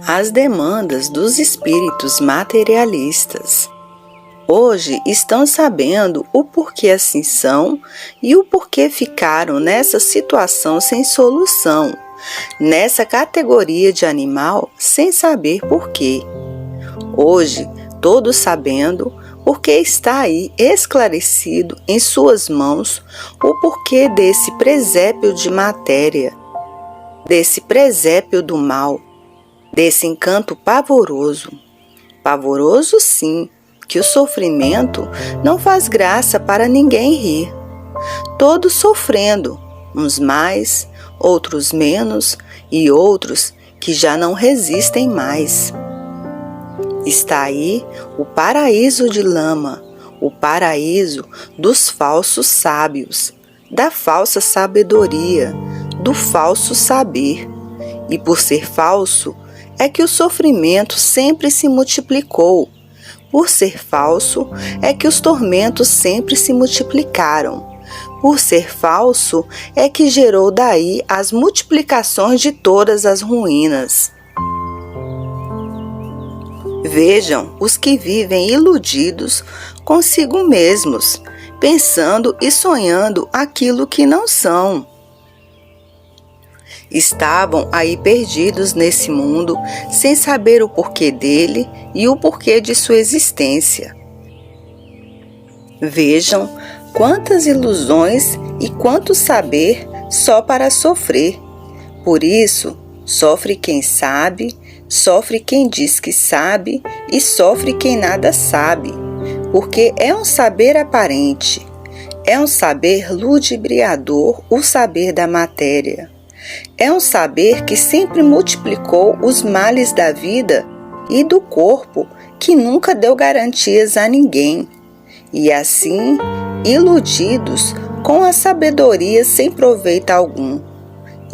as demandas dos espíritos materialistas. Hoje estão sabendo o porquê assim são e o porquê ficaram nessa situação sem solução, nessa categoria de animal sem saber porquê. Hoje, todos sabendo, porque está aí esclarecido em suas mãos o porquê desse presépio de matéria, desse presépio do mal, desse encanto pavoroso. Pavoroso sim, que o sofrimento não faz graça para ninguém rir. Todos sofrendo, uns mais, outros menos e outros que já não resistem mais. Está aí o paraíso de lama, o paraíso dos falsos sábios, da falsa sabedoria, do falso saber. E por ser falso, é que o sofrimento sempre se multiplicou. Por ser falso, é que os tormentos sempre se multiplicaram. Por ser falso, é que gerou daí as multiplicações de todas as ruínas. Vejam os que vivem iludidos consigo mesmos, pensando e sonhando aquilo que não são. Estavam aí perdidos nesse mundo, sem saber o porquê dele e o porquê de sua existência. Vejam quantas ilusões e quanto saber só para sofrer. Por isso, sofre quem sabe, sofre quem diz que sabe e sofre quem nada sabe, porque é um saber aparente, é um saber ludibriador, o saber da matéria. É um saber que sempre multiplicou os males da vida e do corpo, que nunca deu garantias a ninguém. E assim, iludidos com a sabedoria sem proveito algum.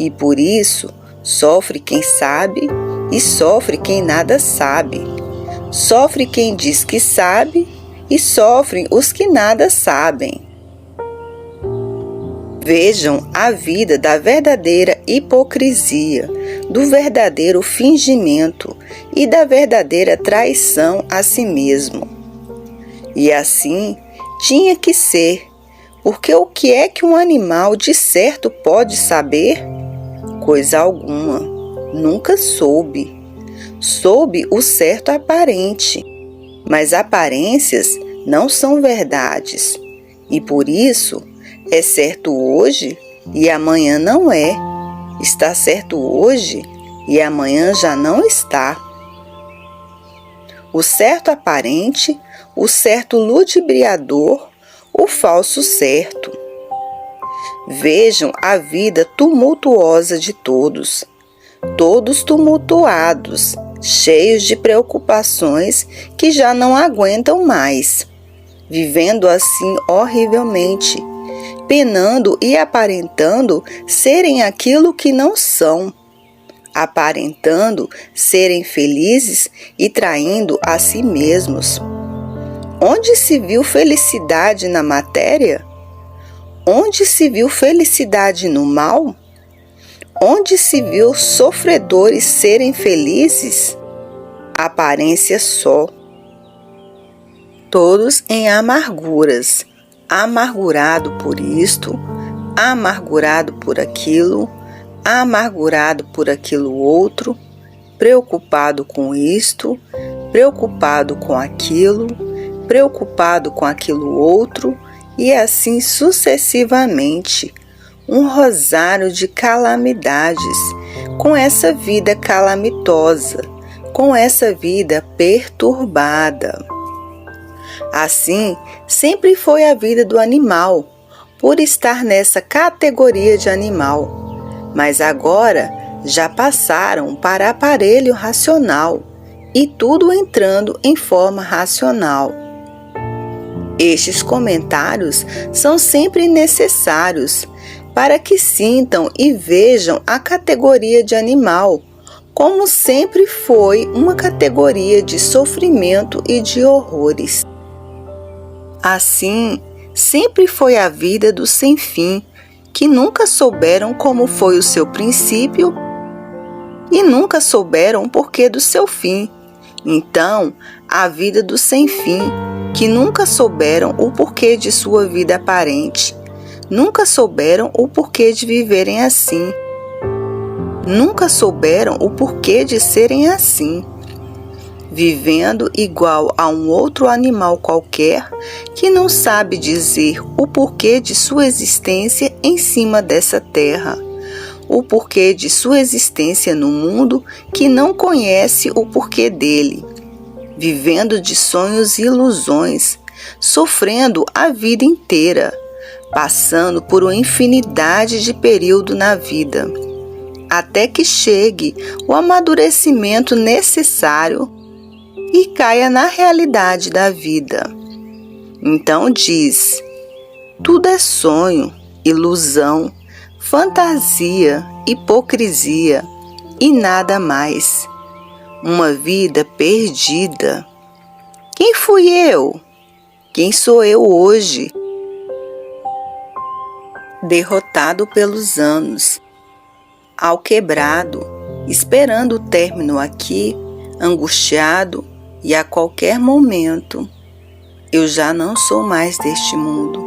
E por isso, sofre quem sabe e sofre quem nada sabe. Sofre quem diz que sabe e sofrem os que nada sabem. Vejam a vida da verdadeira hipocrisia, do verdadeiro fingimento e da verdadeira traição a si mesmo. E assim tinha que ser, porque o que é que um animal de certo pode saber? Coisa alguma, nunca soube. Soube o certo aparente, mas aparências não são verdades, e por isso é certo hoje e amanhã não é. Está certo hoje e amanhã já não está. O certo aparente, o certo ludibriador, o falso certo. Vejam a vida tumultuosa de todos. Todos tumultuados, cheios de preocupações que já não aguentam mais. Vivendo assim horrivelmente, penando e aparentando serem aquilo que não são, aparentando serem felizes e traindo a si mesmos. Onde se viu felicidade na matéria? Onde se viu felicidade no mal? Onde se viu sofredores serem felizes? Aparência só. Todos em amarguras, amargurado por isto, amargurado por aquilo, amargurado por aquilo outro, preocupado com isto, preocupado com aquilo, preocupado com aquilo outro, e assim sucessivamente, um rosário de calamidades, com essa vida calamitosa, com essa vida perturbada. Assim, sempre foi a vida do animal, por estar nessa categoria de animal, mas agora já passaram para aparelho racional e tudo entrando em forma racional. Estes comentários são sempre necessários para que sintam e vejam a categoria de animal, como sempre foi uma categoria de sofrimento e de horrores. Assim, sempre foi a vida do sem fim, que nunca souberam como foi o seu princípio e nunca souberam o porquê do seu fim. Então, a vida do sem fim, que nunca souberam o porquê de sua vida aparente, nunca souberam o porquê de viverem assim, nunca souberam o porquê de serem assim, vivendo igual a um outro animal qualquer que não sabe dizer o porquê de sua existência em cima dessa terra, o porquê de sua existência no mundo que não conhece o porquê dele, vivendo de sonhos e ilusões, sofrendo a vida inteira, passando por uma infinidade de períodos na vida, até que chegue o amadurecimento necessário e caia na realidade da vida. Então diz: tudo é sonho, ilusão, fantasia, hipocrisia e nada mais. Uma vida perdida. Quem fui eu? Quem sou eu hoje? Derrotado pelos anos, alquebrado, esperando o término aqui, angustiado, e a qualquer momento eu já não sou mais deste mundo.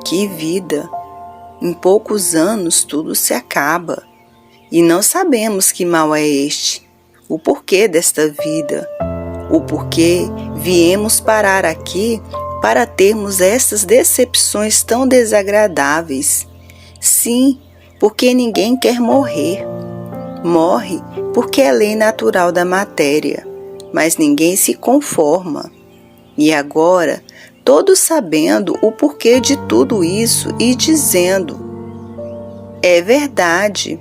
Que vida! Em poucos anos tudo se acaba, e não sabemos que mal é este, o porquê desta vida, o porquê viemos parar aqui para termos estas decepções tão desagradáveis. Sim, porque ninguém quer morrer. Morre porque é lei natural da matéria, mas ninguém se conforma. E agora, todos sabendo o porquê de tudo isso e dizendo: é verdade,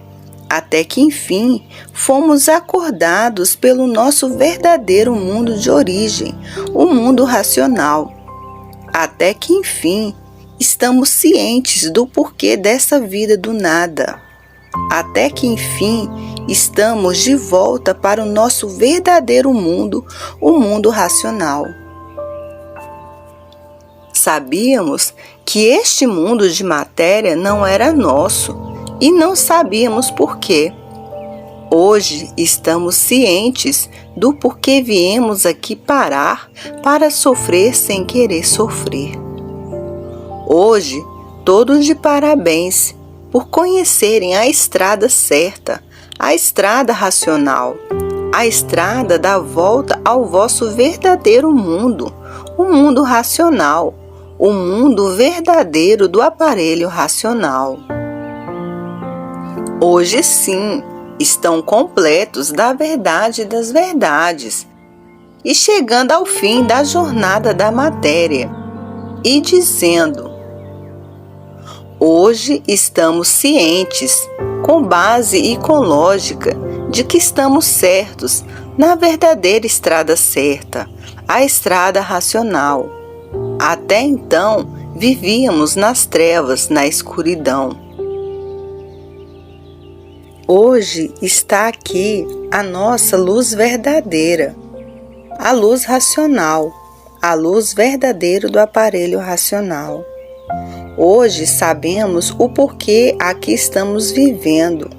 até que enfim fomos acordados pelo nosso verdadeiro mundo de origem, o mundo racional. Até que enfim estamos cientes do porquê dessa vida do nada. Até que enfim estamos de volta para o nosso verdadeiro mundo, o mundo racional. Sabíamos que este mundo de matéria não era nosso e não sabíamos porquê. Hoje estamos cientes do porquê viemos aqui parar para sofrer sem querer sofrer. Hoje, todos de parabéns por conhecerem a estrada certa, a estrada racional, a estrada da volta ao vosso verdadeiro mundo, o mundo racional, o mundo verdadeiro do aparelho racional. Hoje sim, estão completos da verdade das verdades e chegando ao fim da jornada da matéria e dizendo: hoje estamos cientes, com base e com lógica, de que estamos certos na verdadeira estrada certa, a estrada racional. Até então, vivíamos nas trevas, na escuridão. Hoje está aqui a nossa luz verdadeira, a luz racional, a luz verdadeira do aparelho racional. Hoje sabemos o porquê aqui estamos vivendo.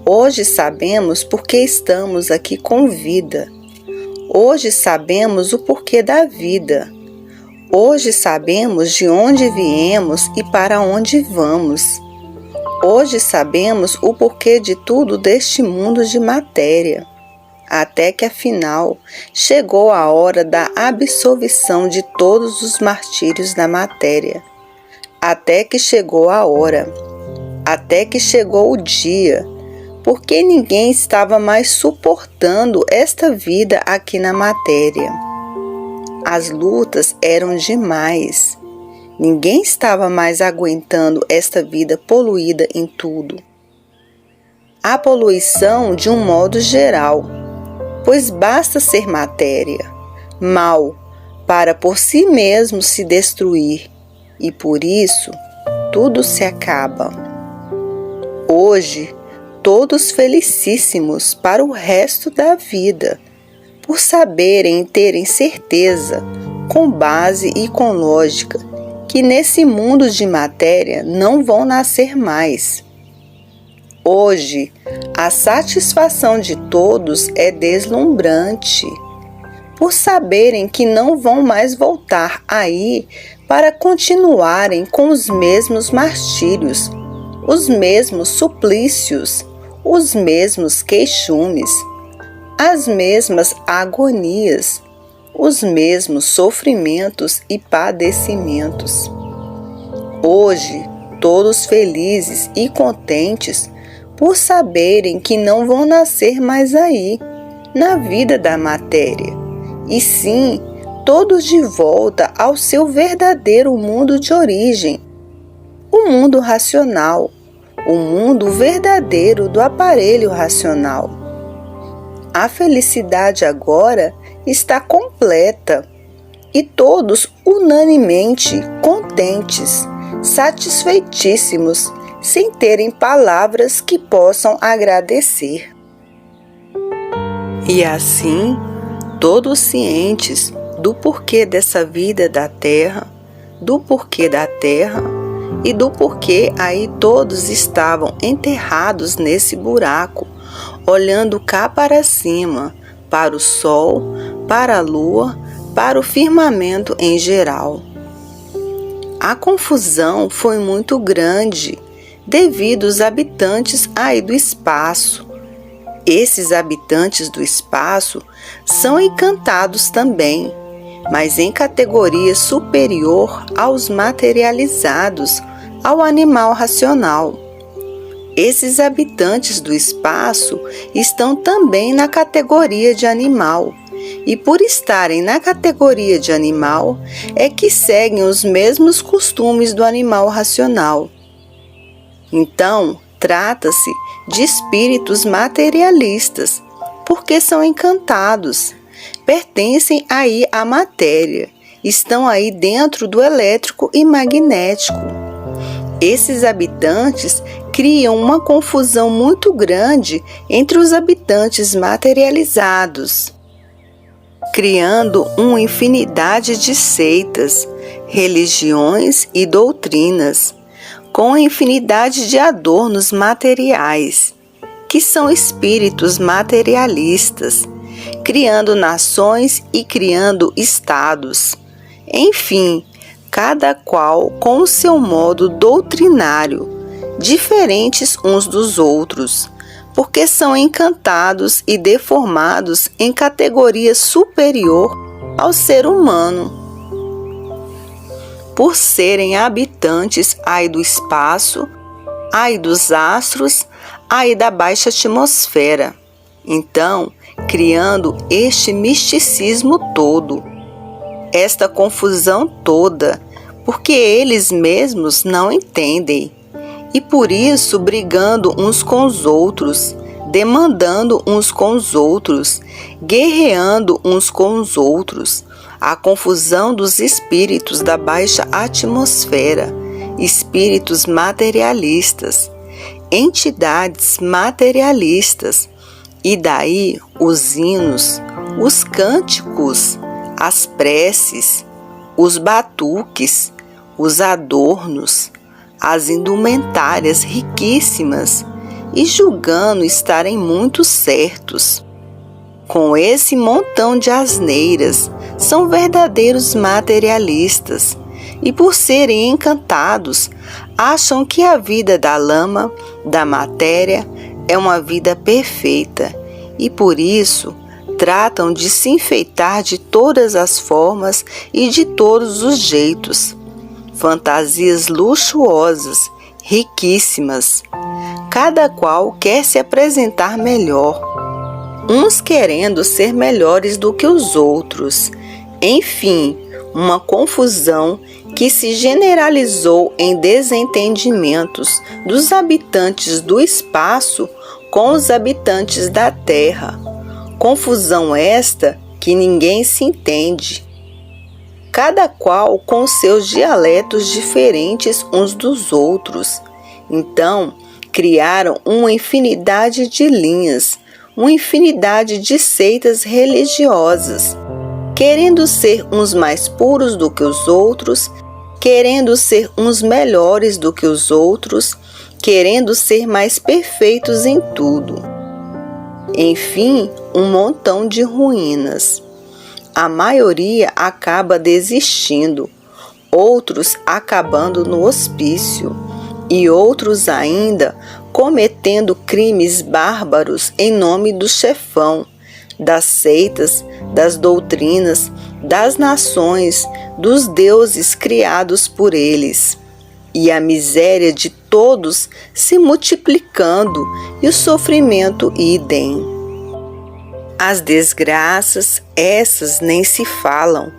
Hoje sabemos porque estamos aqui com vida. Hoje sabemos o porquê da vida. Hoje sabemos de onde viemos e para onde vamos. Hoje sabemos o porquê de tudo deste mundo de matéria. Até que afinal chegou a hora da absolvição de todos os martírios da matéria. Até que chegou a hora. Até que chegou o dia. Porque ninguém estava mais suportando esta vida aqui na matéria. As lutas eram demais. Ninguém estava mais aguentando esta vida poluída em tudo. A poluição de um modo geral, pois basta ser matéria, mal, para por si mesmo se destruir, e por isso tudo se acaba. Hoje, todos felicíssimos para o resto da vida, por saberem e terem certeza, com base e com lógica, que nesse mundo de matéria não vão nascer mais. Hoje, a satisfação de todos é deslumbrante, por saberem que não vão mais voltar aí para continuarem com os mesmos martírios, os mesmos suplícios, os mesmos queixumes, as mesmas agonias, os mesmos sofrimentos e padecimentos. Hoje, todos felizes e contentes por saberem que não vão nascer mais aí, na vida da matéria, e sim, todos de volta ao seu verdadeiro mundo de origem, o mundo racional, o mundo verdadeiro do aparelho racional. A felicidade agora está completa e todos unanimemente contentes, satisfeitíssimos, sem terem palavras que possam agradecer. E assim, todos cientes do porquê dessa vida da terra, do porquê da terra e do porquê aí todos estavam enterrados nesse buraco, olhando cá para cima, para o sol, para a lua, para o firmamento em geral. A confusão foi muito grande devido aos habitantes aí do espaço. Esses habitantes do espaço são encantados também, mas em categoria superior aos materializados, ao animal racional. Esses habitantes do espaço estão também na categoria de animal, e por estarem na categoria de animal, é que seguem os mesmos costumes do animal racional. Então, trata-se de espíritos materialistas, porque são encantados, pertencem aí à matéria, estão aí dentro do elétrico e magnético. Esses habitantes criam uma confusão muito grande entre os habitantes materializados, criando uma infinidade de seitas, religiões e doutrinas, com infinidade de adornos materiais, que são espíritos materialistas, criando nações e criando estados. Enfim, cada qual com o seu modo doutrinário, diferentes uns dos outros, porque são encantados e deformados em categoria superior ao ser humano, por serem habitantes aí do espaço, aí dos astros, aí da baixa atmosfera. Então, criando este misticismo todo, esta confusão toda, porque eles mesmos não entendem, e por isso brigando uns com os outros, demandando uns com os outros, guerreando uns com os outros, a confusão dos espíritos da baixa atmosfera, espíritos materialistas, entidades materialistas, e daí os hinos, os cânticos, as preces, os batuques, os adornos, as indumentárias riquíssimas, e julgando estarem muito certos. Com esse montão de asneiras, são verdadeiros materialistas, e por serem encantados, acham que a vida da lama, da matéria, é uma vida perfeita, e por isso tratam de se enfeitar de todas as formas e de todos os jeitos. Fantasias luxuosas, riquíssimas. Cada qual quer se apresentar melhor, uns querendo ser melhores do que os outros. Enfim, uma confusão que se generalizou em desentendimentos dos habitantes do espaço com os habitantes da Terra. Confusão esta que ninguém se entende, cada qual com seus dialetos diferentes uns dos outros. Então, criaram uma infinidade de linhas, uma infinidade de seitas religiosas, querendo ser uns mais puros do que os outros, querendo ser uns melhores do que os outros, querendo ser mais perfeitos em tudo. Enfim, um montão de ruínas. A maioria acaba desistindo, outros acabando no hospício e outros ainda cometendo crimes bárbaros em nome do chefão, das seitas, das doutrinas, das nações, dos deuses criados por eles. E a miséria de todos se multiplicando e o sofrimento idem. As desgraças, essas nem se falam,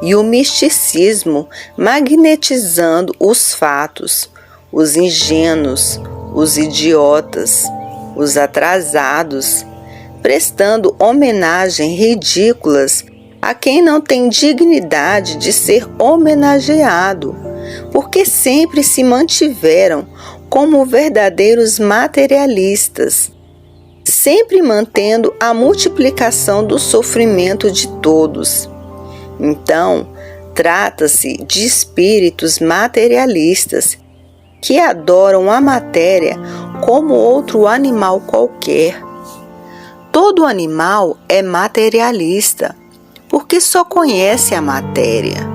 e o misticismo magnetizando os fatos, os ingênuos, os idiotas, os atrasados, prestando homenagem ridículas a quem não tem dignidade de ser homenageado, porque sempre se mantiveram como verdadeiros materialistas, sempre mantendo a multiplicação do sofrimento de todos. Então, trata-se de espíritos materialistas que adoram a matéria como outro animal qualquer. Todo animal é materialista, porque só conhece a matéria.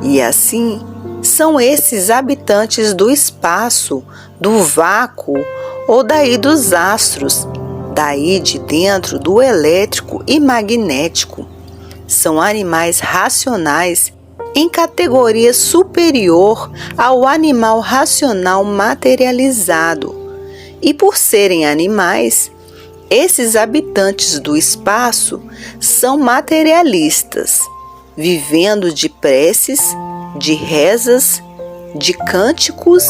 E assim, são esses habitantes do espaço, do vácuo ou daí dos astros, daí de dentro do elétrico e magnético. São animais racionais em categoria superior ao animal racional materializado. E por serem animais, esses habitantes do espaço são materialistas, vivendo de preces, de rezas, de cânticos,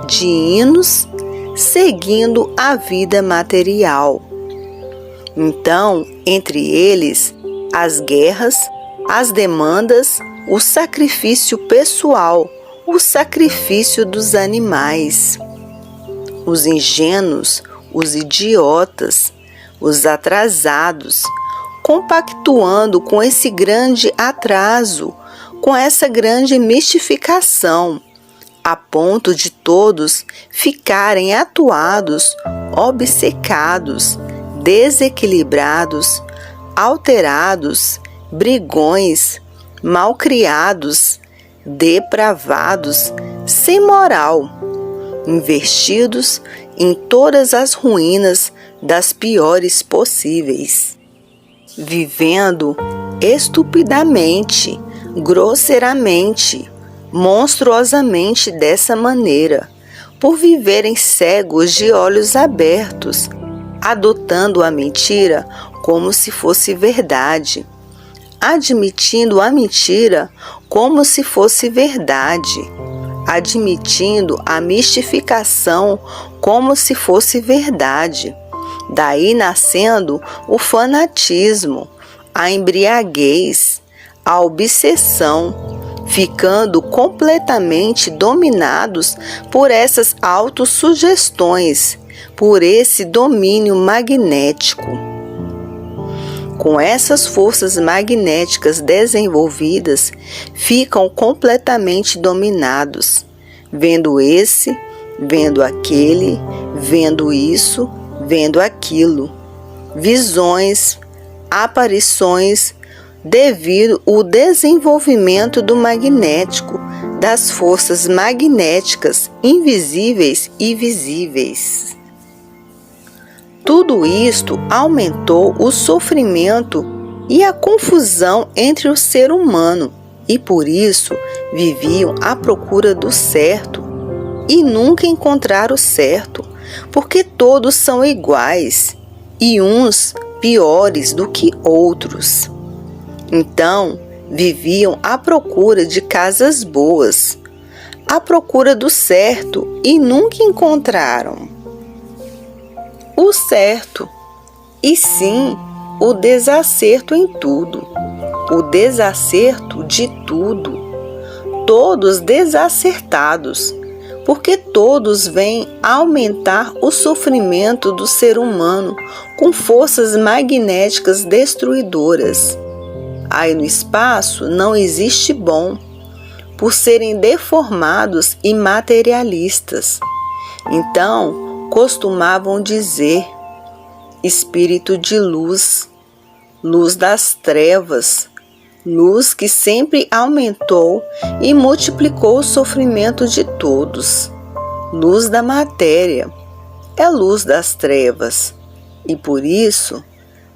de hinos, seguindo a vida material. Então, entre eles, as guerras, as demandas, o sacrifício pessoal, o sacrifício dos animais. Os ingênuos, os idiotas, os atrasados, compactuando com esse grande atraso, com essa grande mistificação, a ponto de todos ficarem atuados, obcecados, desequilibrados, alterados, brigões, malcriados, depravados, sem moral, investidos em todas as ruínas das piores possíveis, vivendo estupidamente, grosseiramente, monstruosamente dessa maneira, por viverem cegos de olhos abertos, adotando a mentira como se fosse verdade, admitindo a mentira como se fosse verdade, admitindo a mistificação como se fosse verdade. Daí nascendo o fanatismo, a embriaguez, a obsessão, ficando completamente dominados por essas autossugestões, por esse domínio magnético. Com essas forças magnéticas desenvolvidas, ficam completamente dominados, vendo esse, vendo aquele, vendo isso, vendo aquilo, visões, aparições, devido ao desenvolvimento do magnético, das forças magnéticas invisíveis e visíveis. Tudo isto aumentou o sofrimento e a confusão entre o ser humano, e por isso viviam à procura do certo e nunca encontraram o certo, porque todos são iguais e uns piores do que outros. Então, viviam à procura de casas boas, à procura do certo e nunca encontraram o certo, e sim o desacerto em tudo, o desacerto de tudo, todos desacertados, porque todos vêm aumentar o sofrimento do ser humano com forças magnéticas destruidoras. Aí no espaço não existe bom, por serem deformados e materialistas. Então costumavam dizer: espírito de luz, luz das trevas, luz que sempre aumentou e multiplicou o sofrimento de todos. Luz da matéria é luz das trevas, e por isso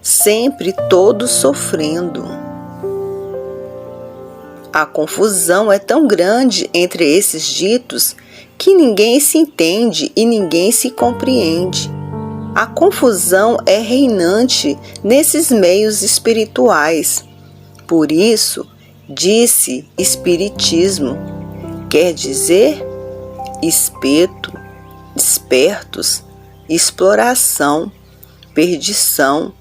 sempre todos sofrendo. A confusão é tão grande entre esses ditos que ninguém se entende e ninguém se compreende. A confusão é reinante nesses meios espirituais. Por isso, disse espiritismo, quer dizer espeto, espertos, exploração, perdição,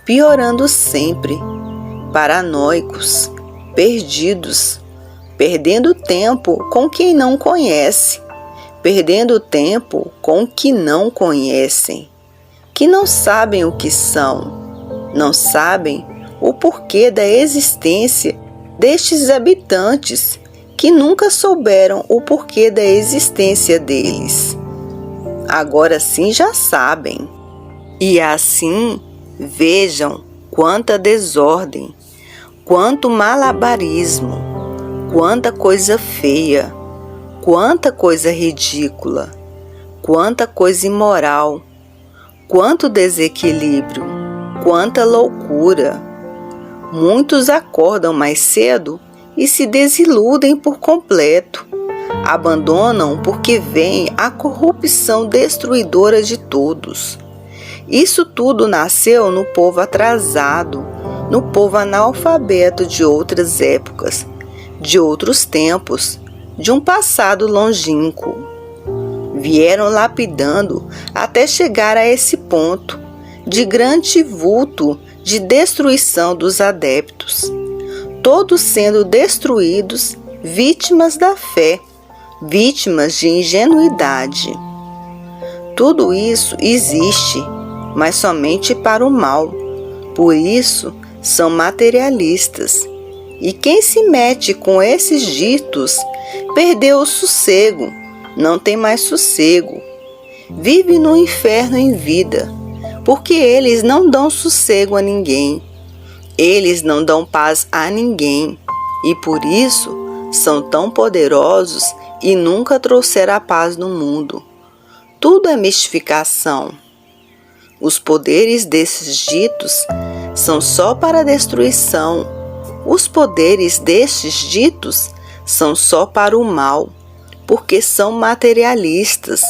piorando sempre, paranoicos, perdidos, perdendo tempo com quem não conhece, perdendo tempo com o que não conhecem, que não sabem o que são, não sabem o porquê da existência destes habitantes que nunca souberam o porquê da existência deles. Agora sim já sabem. E assim, vejam quanta desordem, quanto malabarismo, quanta coisa feia, quanta coisa ridícula, quanta coisa imoral, quanto desequilíbrio, quanta loucura. Muitos acordam mais cedo e se desiludem por completo. Abandonam porque veem a corrupção destruidora de todos. Isso tudo nasceu no povo atrasado, no povo analfabeto de outras épocas, de outros tempos, de um passado longínquo. Vieram lapidando até chegar a esse ponto de grande vulto de destruição dos adeptos, todos sendo destruídos, vítimas da fé, vítimas de ingenuidade. Tudo isso existe, mas somente para o mal. Por isso, são materialistas. E quem se mete com esses ditos perdeu o sossego, não tem mais sossego. Vive no inferno em vida, porque eles não dão sossego a ninguém. Eles não dão paz a ninguém, e por isso são tão poderosos e nunca trouxeram a paz no mundo. Tudo é mistificação. Os poderes desses ditos são só para a destruição. Os poderes destes ditos são só para o mal, porque são materialistas,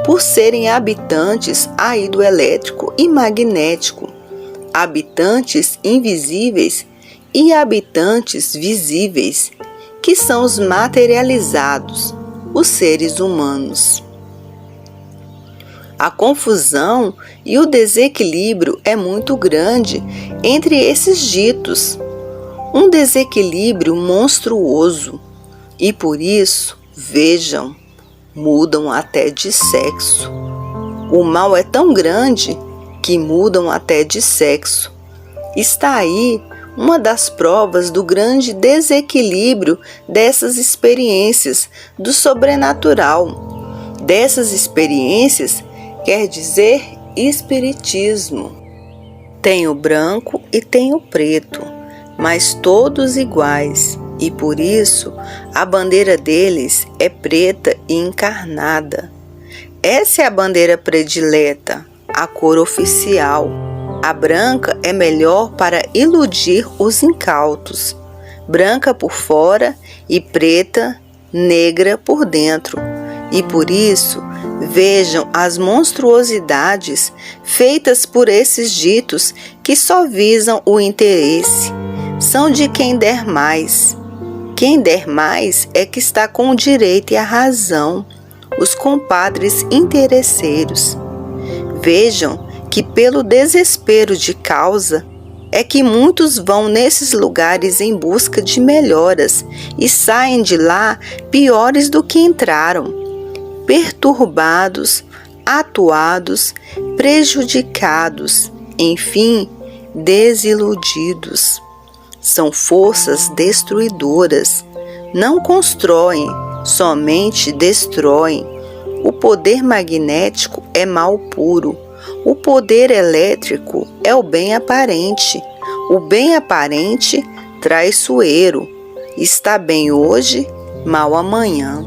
por serem habitantes aí do elétrico e magnético, habitantes invisíveis e habitantes visíveis, que são os materializados, os seres humanos. A confusão e o desequilíbrio é muito grande entre esses ditos, um desequilíbrio monstruoso, e por isso, vejam, mudam até de sexo. O mal é tão grande que mudam até de sexo. Está aí uma das provas do grande desequilíbrio dessas experiências do sobrenatural. Dessas experiências quer dizer espiritismo. Tem o branco e tem o preto, mas todos iguais, e por isso a bandeira deles é preta e encarnada. Essa é a bandeira predileta, a cor oficial. A branca é melhor para iludir os incautos, branca por fora e preta, negra por dentro. E por isso, vejam as monstruosidades feitas por esses ditos que só visam o interesse. São de quem der mais. Quem der mais é que está com o direito e a razão, os compadres interesseiros. Vejam que pelo desespero de causa é que muitos vão nesses lugares em busca de melhoras e saem de lá piores do que entraram, perturbados, atuados, prejudicados, enfim, desiludidos. São forças destruidoras, não constroem, somente destroem. O poder magnético é mal puro. O poder elétrico é o bem aparente. O bem aparente traiçoeiro. Está bem hoje, mal amanhã.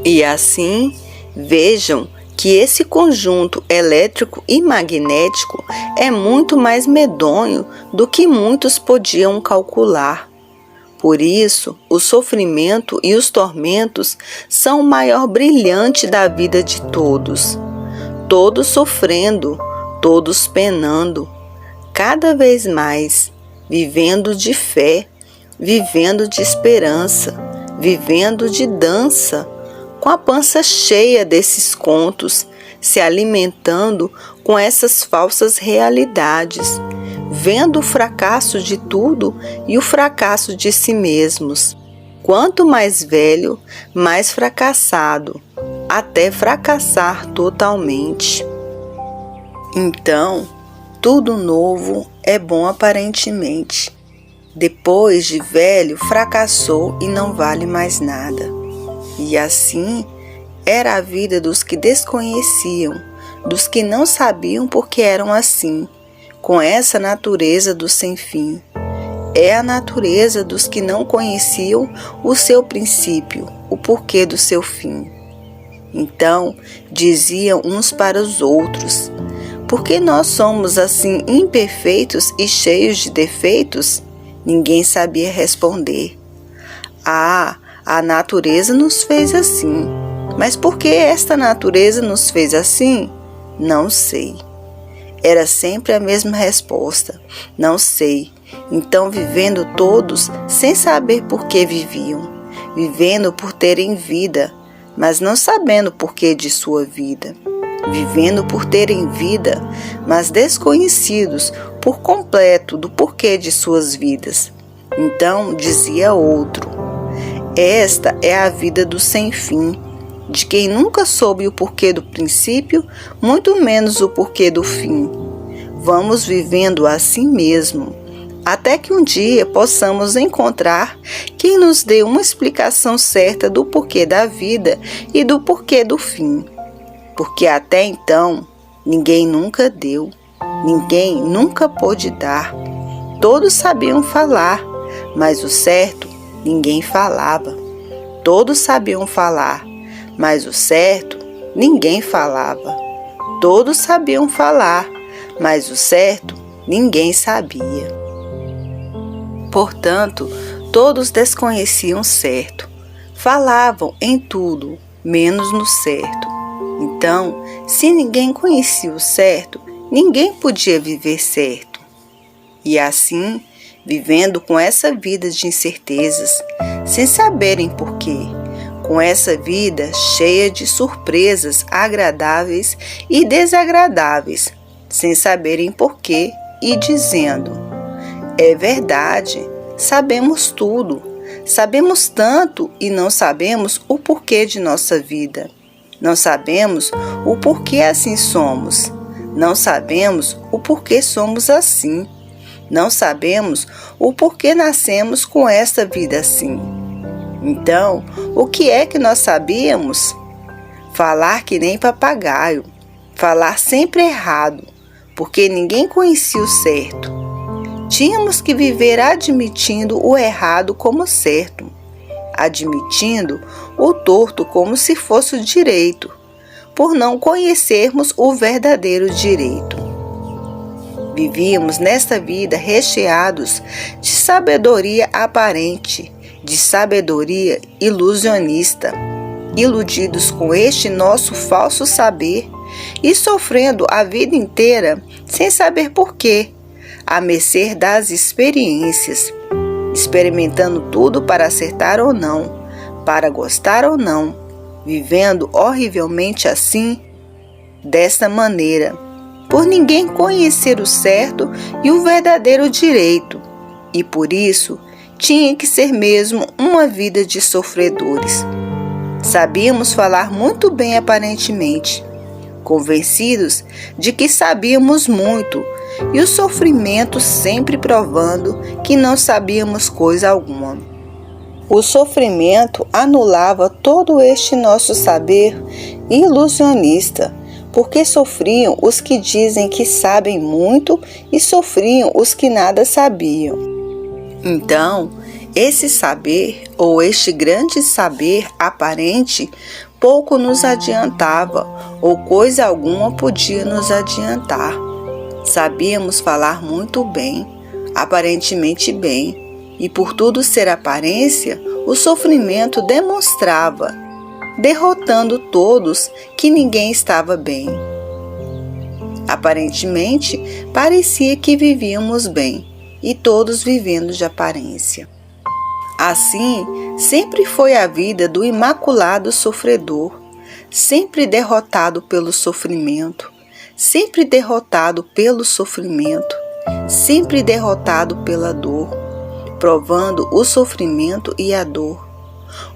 E assim, vejam que esse conjunto elétrico e magnético é muito mais medonho do que muitos podiam calcular. Por isso, o sofrimento e os tormentos são o maior brilhante da vida de todos. Todos sofrendo, todos penando, cada vez mais, vivendo de fé, vivendo de esperança, vivendo de dança, com a pança cheia desses contos, se alimentando com essas falsas realidades, vendo o fracasso de tudo e o fracasso de si mesmos. Quanto mais velho, mais fracassado, até fracassar totalmente. Então, tudo novo é bom aparentemente. Depois de velho, fracassou e não vale mais nada. E assim era a vida dos que desconheciam, dos que não sabiam por que eram assim, com essa natureza do sem fim. É a natureza dos que não conheciam o seu princípio, o porquê do seu fim. Então, diziam uns para os outros: por que nós somos assim imperfeitos e cheios de defeitos? Ninguém sabia responder. A natureza nos fez assim. Mas por que esta natureza nos fez assim? Não sei. Era sempre a mesma resposta. Não sei. Então, vivendo todos sem saber por que viviam, vivendo por terem vida, mas não sabendo por que de sua vida, vivendo por terem vida, mas desconhecidos por completo do porquê de suas vidas. Então, dizia outro: esta é a vida do sem fim, de quem nunca soube o porquê do princípio, muito menos o porquê do fim. Vamos vivendo assim mesmo, até que um dia possamos encontrar quem nos dê uma explicação certa do porquê da vida e do porquê do fim. Porque até então, ninguém nunca deu, ninguém nunca pôde dar. Todos sabiam falar, mas o certo ninguém falava. Todos sabiam falar, mas o certo ninguém falava. Todos sabiam falar, mas o certo ninguém sabia. Portanto, todos desconheciam certo. Falavam em tudo, menos no certo. Então, se ninguém conhecia o certo, ninguém podia viver certo. E assim, vivendo com essa vida de incertezas, sem saberem porquê, com essa vida cheia de surpresas agradáveis e desagradáveis, sem saberem porquê e dizendo: é verdade, sabemos tudo, sabemos tanto e não sabemos o porquê de nossa vida. Não sabemos o porquê assim somos. Não sabemos o porquê somos assim. Não sabemos o porquê nascemos com esta vida assim. Então, o que é que nós sabíamos? Falar que nem papagaio, falar sempre errado, porque ninguém conhecia o certo. Tínhamos que viver admitindo o errado como certo, admitindo o torto como se fosse o direito, por não conhecermos o verdadeiro direito. Vivíamos nesta vida recheados de sabedoria aparente, de sabedoria ilusionista, iludidos com este nosso falso saber e sofrendo a vida inteira sem saber porquê, à mercê das experiências, experimentando tudo para acertar ou não, para gostar ou não, vivendo horrivelmente assim, desta maneira, por ninguém conhecer o certo e o verdadeiro direito, e por isso tinha que ser mesmo uma vida de sofredores. Sabíamos falar muito bem aparentemente, convencidos de que sabíamos muito, e o sofrimento sempre provando que não sabíamos coisa alguma. O sofrimento anulava todo este nosso saber e ilusionista, porque sofriam os que dizem que sabem muito e sofriam os que nada sabiam. Então, esse saber, ou este grande saber aparente, pouco nos adiantava, ou coisa alguma podia nos adiantar. Sabíamos falar muito bem, aparentemente bem, e por tudo ser aparência, o sofrimento demonstrava, derrotando todos que ninguém estava bem. Aparentemente, parecia que vivíamos bem, e todos vivendo de aparência. Assim, sempre foi a vida do imaculado sofredor, sempre derrotado pelo sofrimento, sempre derrotado pelo sofrimento, sempre derrotado pela dor, provando o sofrimento e a dor.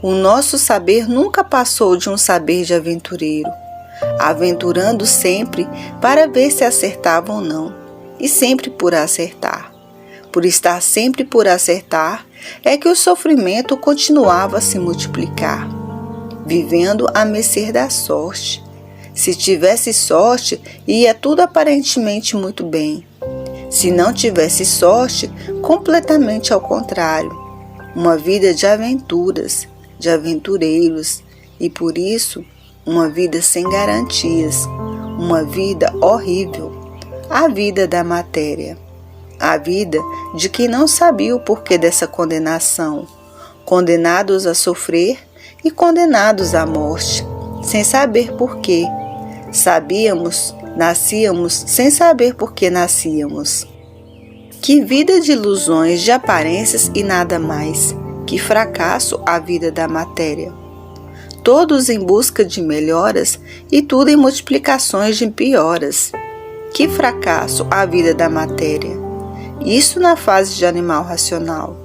O nosso saber nunca passou de um saber de aventureiro, aventurando sempre para ver se acertava ou não, e sempre por acertar. Por estar sempre por acertar, é que o sofrimento continuava a se multiplicar, vivendo à mercê da sorte. Se tivesse sorte, ia tudo aparentemente muito bem. Se não tivesse sorte, completamente ao contrário. Uma vida de aventuras, de aventureiros, e por isso, uma vida sem garantias, uma vida horrível, a vida da matéria. A vida de quem não sabia o porquê dessa condenação, condenados a sofrer e condenados à morte, sem saber porquê. Nascíamos sem saber por que nascíamos. Que vida de ilusões, de aparências e nada mais. Que fracasso a vida da matéria. Todos em busca de melhoras e tudo em multiplicações de pioras. Que fracasso a vida da matéria. Isso na fase de animal racional,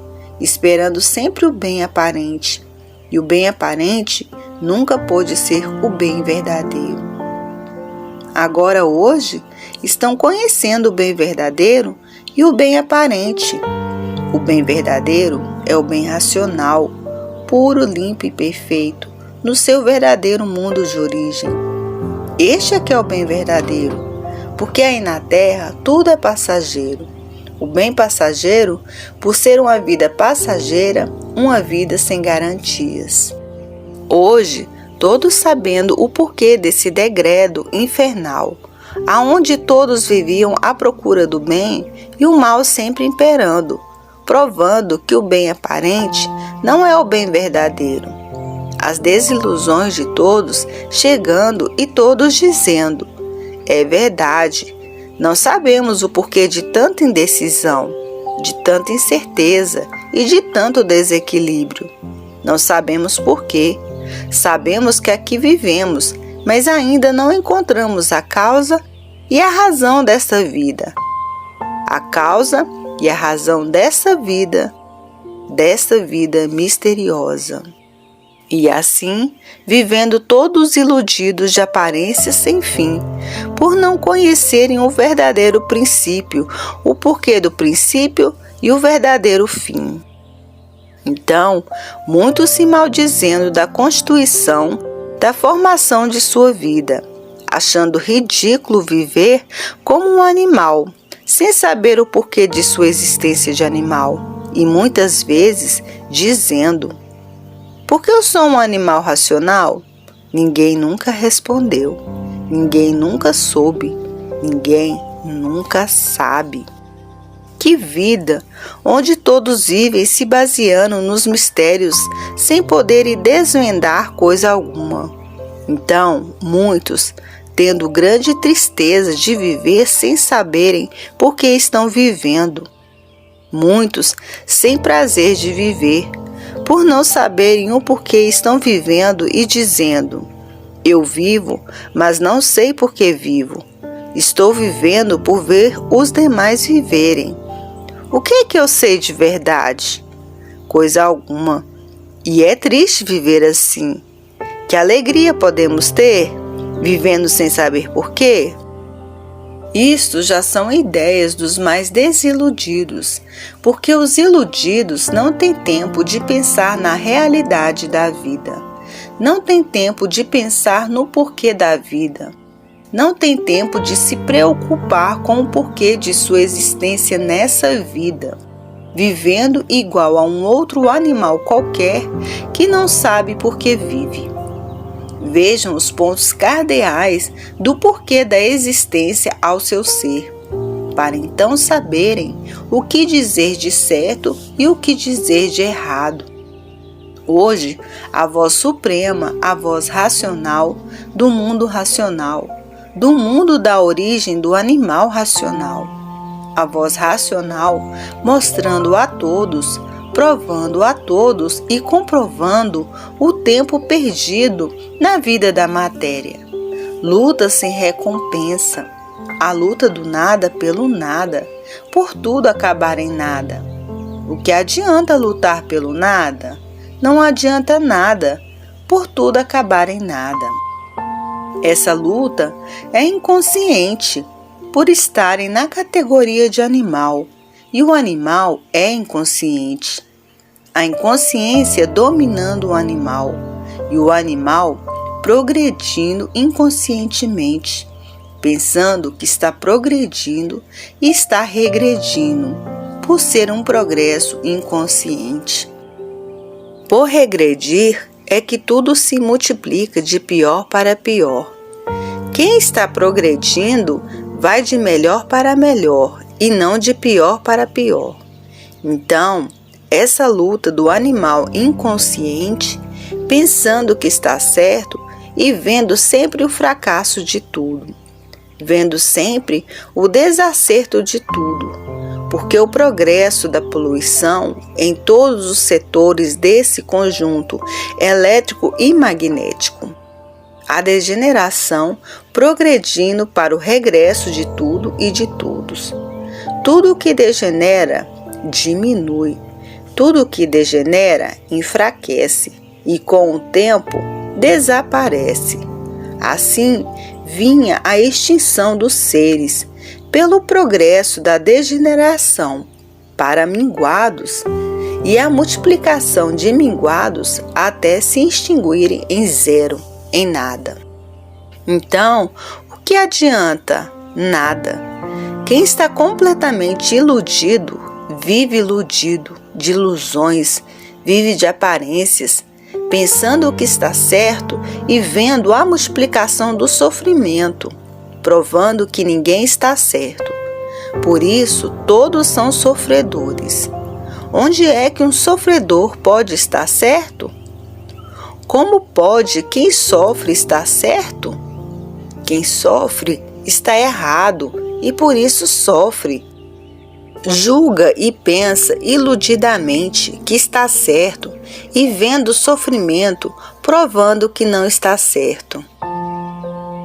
esperando sempre o bem aparente, e o bem aparente nunca pôde ser o bem verdadeiro. Agora, hoje, estão conhecendo o bem verdadeiro e o bem aparente. O bem verdadeiro é o bem racional, puro, limpo e perfeito, no seu verdadeiro mundo de origem. Este é que é o bem verdadeiro, porque aí na Terra tudo é passageiro. O bem passageiro, por ser uma vida passageira, uma vida sem garantias. Hoje, todos sabendo o porquê desse degredo infernal, aonde todos viviam à procura do bem e o mal sempre imperando, provando que o bem aparente não é o bem verdadeiro. As desilusões de todos chegando e todos dizendo: é verdade. Não sabemos o porquê de tanta indecisão, de tanta incerteza e de tanto desequilíbrio. Não sabemos porquê. Sabemos que aqui vivemos, mas ainda não encontramos a causa e a razão desta vida. A causa e a razão desta vida misteriosa. E assim, vivendo todos iludidos de aparências sem fim, por não conhecerem o verdadeiro princípio, o porquê do princípio e o verdadeiro fim. Então, muitos se maldizendo da constituição, da formação de sua vida, achando ridículo viver como um animal, sem saber o porquê de sua existência de animal, e muitas vezes dizendo: por que eu sou um animal racional? Ninguém nunca respondeu, ninguém nunca soube, ninguém nunca sabe. Que vida, onde todos vivem se baseando nos mistérios, sem poderem desvendar coisa alguma. Então, muitos, tendo grande tristeza de viver sem saberem por que estão vivendo. Muitos, sem prazer de viver, por não saberem o porquê estão vivendo e dizendo: eu vivo, mas não sei por que vivo. Estou vivendo por ver os demais viverem. O que é que eu sei de verdade? Coisa alguma. E é triste viver assim. Que alegria podemos ter, vivendo sem saber por quê? Isto já são ideias dos mais desiludidos, porque os iludidos não têm tempo de pensar na realidade da vida. Não tem tempo de pensar no porquê da vida. Não tem tempo de se preocupar com o porquê de sua existência nessa vida, vivendo igual a um outro animal qualquer que não sabe por que vive. Vejam os pontos cardeais do porquê da existência ao seu ser, para então saberem o que dizer de certo e o que dizer de errado. Hoje, a voz suprema, a voz racional do mundo da origem do animal racional. A voz racional mostrando a todos, provando a todos e comprovando o tempo perdido na vida da matéria. Luta sem recompensa, a luta do nada pelo nada, por tudo acabar em nada. O que adianta lutar pelo nada? Não adianta nada, por tudo acabar em nada. Essa luta é inconsciente, por estarem na categoria de animal, e o animal é inconsciente. A inconsciência dominando o animal, e o animal progredindo inconscientemente, pensando que está progredindo e está regredindo, por ser um progresso inconsciente. Por regredir é que tudo se multiplica de pior para pior. Quem está progredindo vai de melhor para melhor e não de pior para pior. Então, essa luta do animal inconsciente, pensando que está certo e vendo sempre o fracasso de tudo, vendo sempre o desacerto de tudo, porque o progresso da poluição em todos os setores desse conjunto elétrico e magnético, a degeneração progredindo para o regresso de tudo e de todos. Tudo que degenera diminui, tudo que degenera enfraquece e com o tempo desaparece. Assim vinha a extinção dos seres pelo progresso da degeneração para minguados e a multiplicação de minguados até se extinguirem em zero, em nada. Então, o que adianta? Nada. Quem está completamente iludido, vive iludido de ilusões, vive de aparências, pensando o que está certo e vendo a multiplicação do sofrimento, provando que ninguém está certo. Por isso, todos são sofredores. Onde é que um sofredor pode estar certo? Como pode quem sofre estar certo? Quem sofre está errado e por isso sofre. Julga e pensa iludidamente que está certo e vendo o sofrimento, provando que não está certo.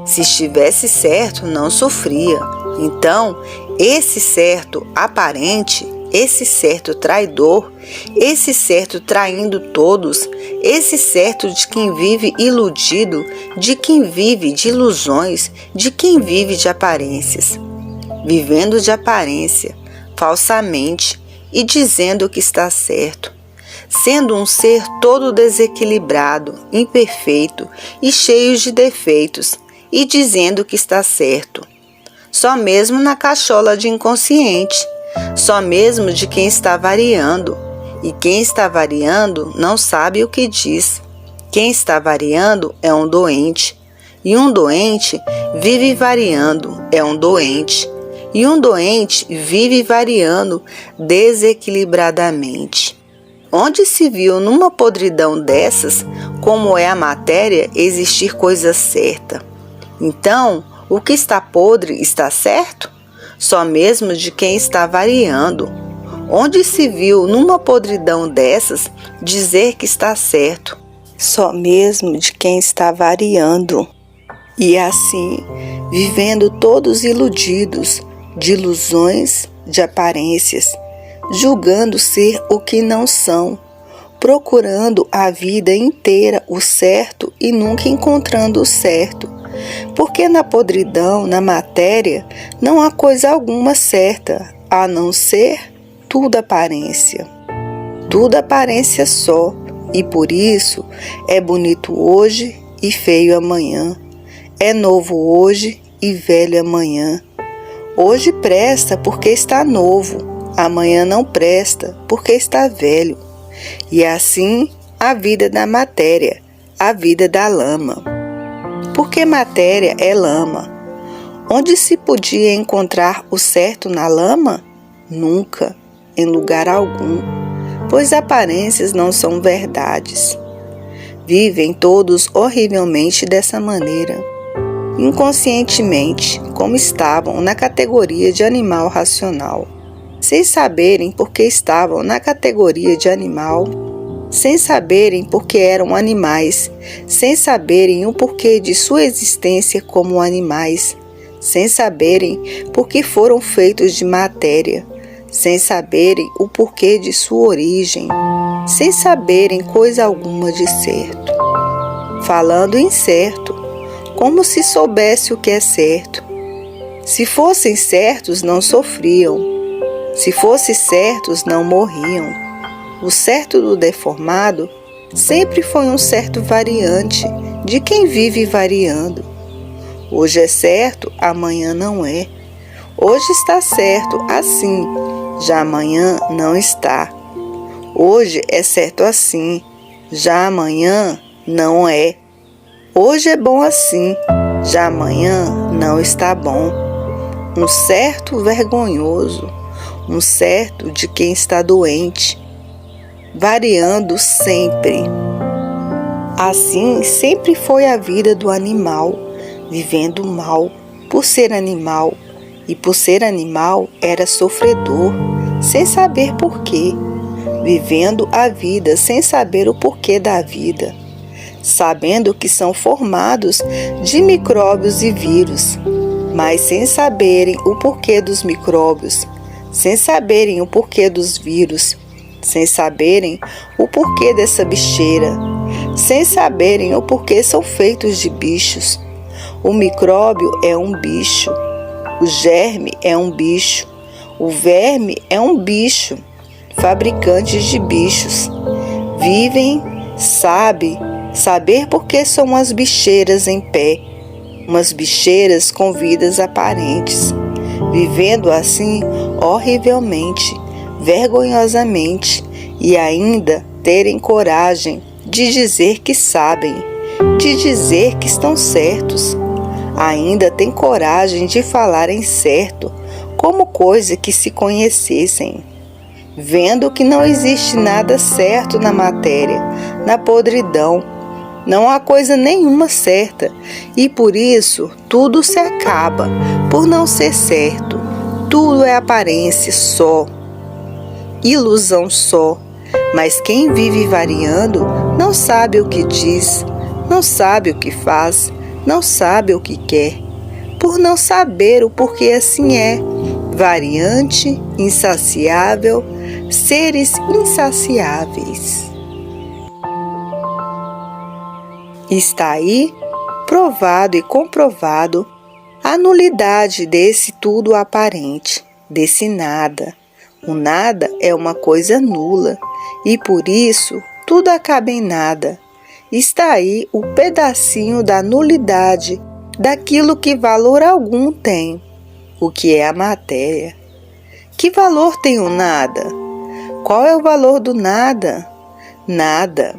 Se estivesse certo, não sofria. Então, esse certo aparente, esse certo traidor, esse certo traindo todos, esse certo de quem vive iludido, de quem vive de ilusões, de quem vive de aparências, vivendo de aparência, falsamente e dizendo que está certo, sendo um ser todo desequilibrado, imperfeito e cheio de defeitos, e dizendo que está certo. Só mesmo na cachola de inconsciente, só mesmo de quem está variando. E quem está variando não sabe o que diz. Quem está variando é um doente. E um doente vive variando, é um doente. E um doente vive variando desequilibradamente. Onde se viu numa podridão dessas, como é a matéria, existir coisa certa? Então, o que está podre está certo? Só mesmo de quem está variando. Onde se viu numa podridão dessas dizer que está certo? Só mesmo de quem está variando. E assim, vivendo todos iludidos, de ilusões, de aparências, julgando ser o que não são, procurando a vida inteira o certo e nunca encontrando o certo. Porque na podridão, na matéria, não há coisa alguma certa, a não ser tudo aparência. Tudo aparência só, e por isso é bonito hoje e feio amanhã, é novo hoje e velho amanhã. Hoje presta porque está novo, amanhã não presta porque está velho. E assim a vida da matéria, a vida da lama. Porque matéria é lama. Onde se podia encontrar o certo na lama? Nunca, em lugar algum, pois aparências não são verdades. Vivem todos horrivelmente dessa maneira, inconscientemente, como estavam na categoria de animal racional, sem saberem por que estavam na categoria de animal, sem saberem por que eram animais, sem saberem o porquê de sua existência como animais, sem saberem por que foram feitos de matéria, sem saberem o porquê de sua origem, sem saberem coisa alguma de certo. Falando em certo, como se soubesse o que é certo. Se fossem certos, não sofriam. Se fossem certos, não morriam. O certo do deformado sempre foi um certo variante de quem vive variando. Hoje é certo, amanhã não é. Hoje está certo, assim, já amanhã não está. Hoje é certo assim, já amanhã não é. Hoje é bom assim, já amanhã não está bom. Um certo vergonhoso, um certo de quem está doente, variando sempre. Assim sempre foi a vida do animal, vivendo mal, por ser animal, e por ser animal era sofredor, sem saber porquê, vivendo a vida sem saber o porquê da vida, sabendo que são formados de micróbios e vírus, mas sem saberem o porquê dos micróbios, sem saberem o porquê dos vírus, sem saberem o porquê dessa bicheira, sem saberem o porquê são feitos de bichos. O micróbio é um bicho, o germe é um bicho, o verme é um bicho, fabricantes de bichos. Vivem, saber por que são umas bicheiras em pé, umas bicheiras com vidas aparentes, vivendo assim horrivelmente, vergonhosamente, e ainda terem coragem de dizer que sabem, de dizer que estão certos. Ainda têm coragem de falarem certo, como coisa que se conhecessem, vendo que não existe nada certo na matéria, na podridão. Não há coisa nenhuma certa, e por isso tudo se acaba por não ser certo. Tudo é aparência só, ilusão só. Mas quem vive variando não sabe o que diz, não sabe o que faz, não sabe o que quer, por não saber o porquê assim é. Variante, insaciável, seres insaciáveis. Está aí, provado e comprovado, a nulidade desse tudo aparente, desse nada. O nada é uma coisa nula, e por isso tudo acaba em nada. Está aí o pedacinho da nulidade, daquilo que valor algum tem, o que é a matéria. Que valor tem o nada? Qual é o valor do nada? Nada.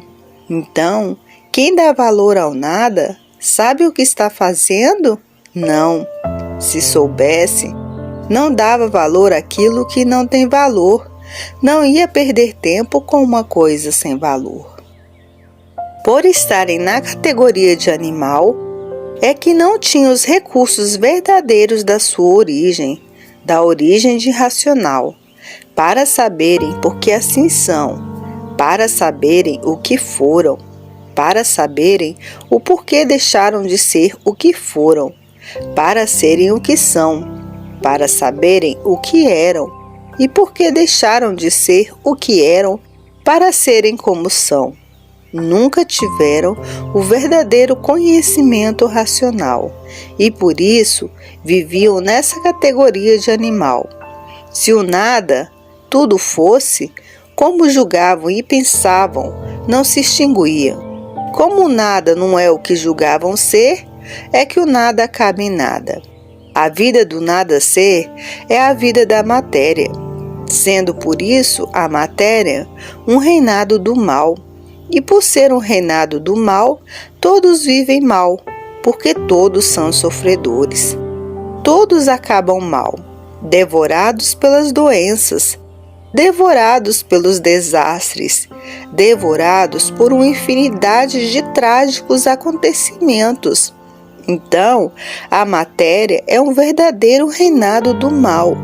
Então, quem dá valor ao nada, sabe o que está fazendo? Não. Se soubesse, não dava valor àquilo que não tem valor. Não ia perder tempo com uma coisa sem valor. Por estarem na categoria de animal, é que não tinham os recursos verdadeiros da sua origem, da origem de racional, para saberem por que assim são, para saberem o que foram, para saberem o porquê deixaram de ser o que foram, para serem o que são, para saberem o que eram e por que deixaram de ser o que eram para serem como são. Nunca tiveram o verdadeiro conhecimento racional e por isso viviam nessa categoria de animal. Se o nada tudo fosse, como julgavam e pensavam não se extinguia. Como o nada não é o que julgavam ser, é que o nada cabe em nada. A vida do nada ser é a vida da matéria, sendo por isso a matéria um reinado do mal. E por ser um reinado do mal, todos vivem mal, porque todos são sofredores. Todos acabam mal, devorados pelas doenças, devorados pelos desastres, devorados por uma infinidade de trágicos acontecimentos. Então, a matéria é um verdadeiro reinado do mal.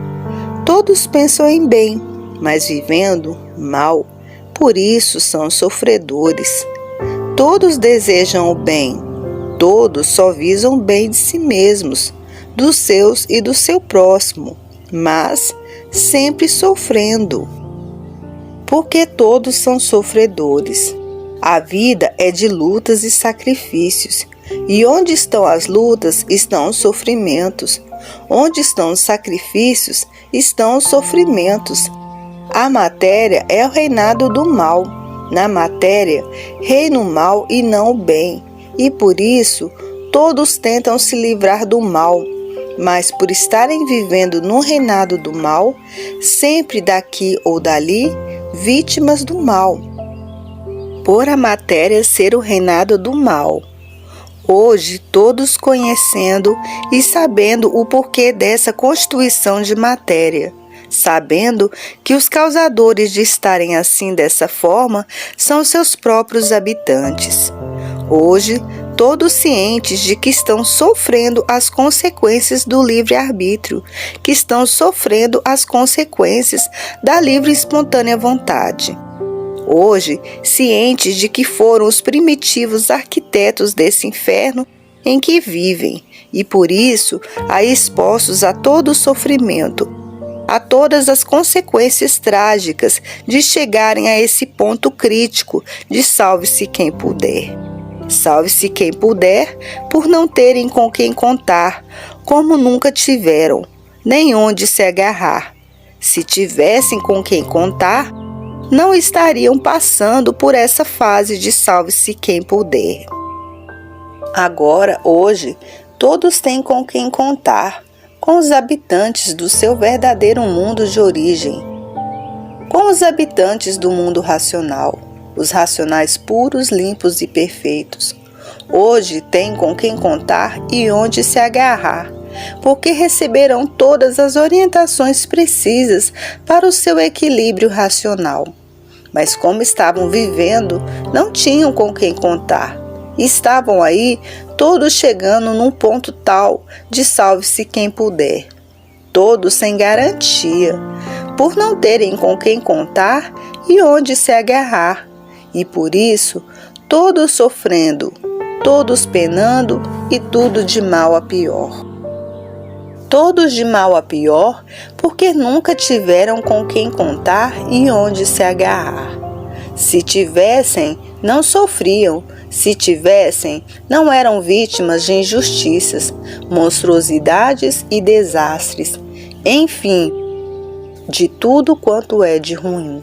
Todos pensam em bem, mas vivendo mal. Por isso são sofredores. Todos desejam o bem. Todos só visam o bem de si mesmos, dos seus e do seu próximo, mas sempre sofrendo. Porque todos são sofredores. A vida é de lutas e sacrifícios. E onde estão as lutas, estão os sofrimentos. Onde estão os sacrifícios, estão os sofrimentos. A matéria é o reinado do mal. Na matéria, reina o mal e não o bem. E por isso, todos tentam se livrar do mal. Mas por estarem vivendo no reinado do mal, sempre daqui ou dali, vítimas do mal. Por a matéria ser o reinado do mal. Hoje, todos conhecendo e sabendo o porquê dessa constituição de matéria, sabendo que os causadores de estarem assim dessa forma são seus próprios habitantes. Hoje, todos cientes de que estão sofrendo as consequências do livre-arbítrio, que estão sofrendo as consequências da livre e espontânea vontade. Hoje, cientes de que foram os primitivos arquitetos desse inferno em que vivem, e por isso, aí expostos a todo o sofrimento, a todas as consequências trágicas de chegarem a esse ponto crítico de salve-se quem puder. Salve-se quem puder, por não terem com quem contar, como nunca tiveram, nem onde se agarrar. Se tivessem com quem contar, não estariam passando por essa fase de salve-se quem puder. Agora, hoje, todos têm com quem contar, com os habitantes do seu verdadeiro mundo de origem, com os habitantes do mundo racional, os racionais puros, limpos e perfeitos. Hoje têm com quem contar e onde se agarrar, porque receberão todas as orientações precisas para o seu equilíbrio racional. Mas como estavam vivendo, não tinham com quem contar. Estavam aí todos chegando num ponto tal de salve-se quem puder. Todos sem garantia, por não terem com quem contar e onde se agarrar. E por isso, todos sofrendo, todos penando e tudo de mal a pior. Todos de mal a pior, porque nunca tiveram com quem contar e onde se agarrar. Se tivessem, não sofriam. Se tivessem, não eram vítimas de injustiças, monstruosidades e desastres. Enfim, de tudo quanto é de ruim.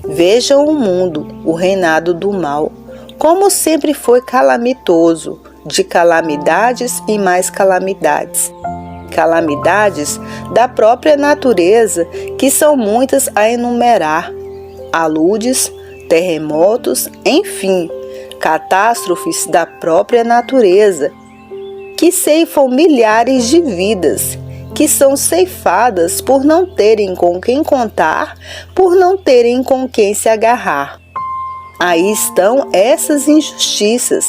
Vejam o mundo, o reinado do mal, como sempre foi calamitoso, de calamidades e mais calamidades. Calamidades da própria natureza, que são muitas a enumerar, aludes, terremotos, enfim, catástrofes da própria natureza, que ceifam milhares de vidas, que são ceifadas por não terem com quem contar, por não terem com quem se agarrar. Aí estão essas injustiças,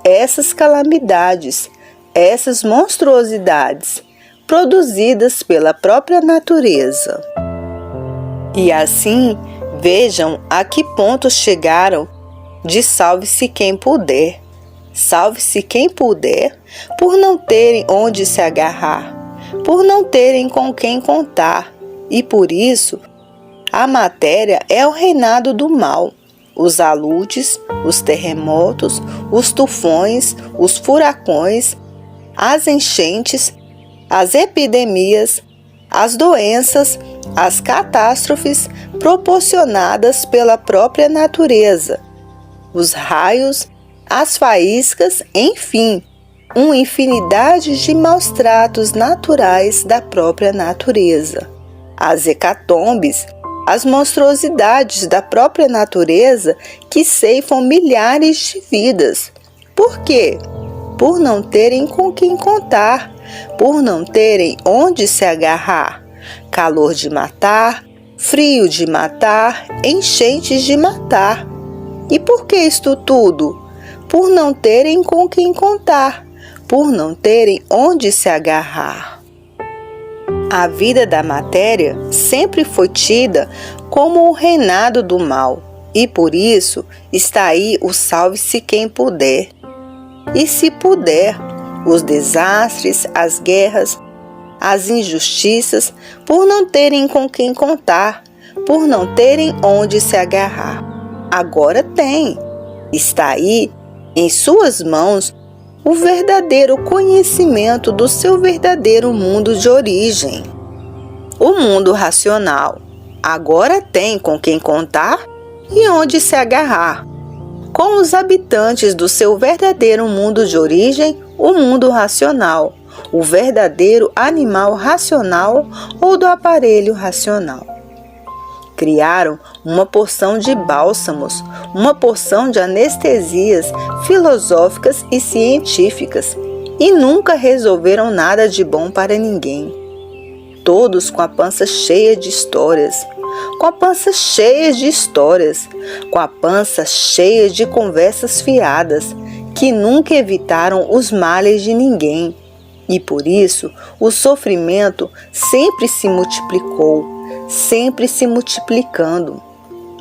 essas calamidades, essas monstruosidades produzidas pela própria natureza. E assim, vejam a que ponto chegaram de salve-se quem puder. Salve-se quem puder, por não terem onde se agarrar, por não terem com quem contar. E por isso, a matéria é o reinado do mal. Os aludes, os terremotos, os tufões, os furacões, as enchentes, as epidemias, as doenças, as catástrofes proporcionadas pela própria natureza, os raios, as faíscas, enfim, uma infinidade de maus-tratos naturais da própria natureza. As hecatombes, as monstruosidades da própria natureza que ceifam milhares de vidas. Por quê? Por não terem com quem contar, por não terem onde se agarrar. Calor de matar, frio de matar, enchentes de matar. E por que isto tudo? Por não terem com quem contar, por não terem onde se agarrar. A vida da matéria sempre foi tida como o reinado do mal, e por isso está aí o salve-se quem puder. E se puder, os desastres, as guerras, as injustiças, por não terem com quem contar, por não terem onde se agarrar. Agora tem, está aí em suas mãos o verdadeiro conhecimento do seu verdadeiro mundo de origem. O mundo racional. Agora tem com quem contar e onde se agarrar. Com os habitantes do seu verdadeiro mundo de origem, o mundo racional, o verdadeiro animal racional ou do aparelho racional. Criaram uma porção de bálsamos, uma porção de anestesias filosóficas e científicas e nunca resolveram nada de bom para ninguém. Todos com a pança cheia de histórias, com a pança cheia de histórias, com a pança cheia de conversas fiadas, que nunca evitaram os males de ninguém. E por isso o sofrimento sempre se multiplicou, sempre se multiplicando.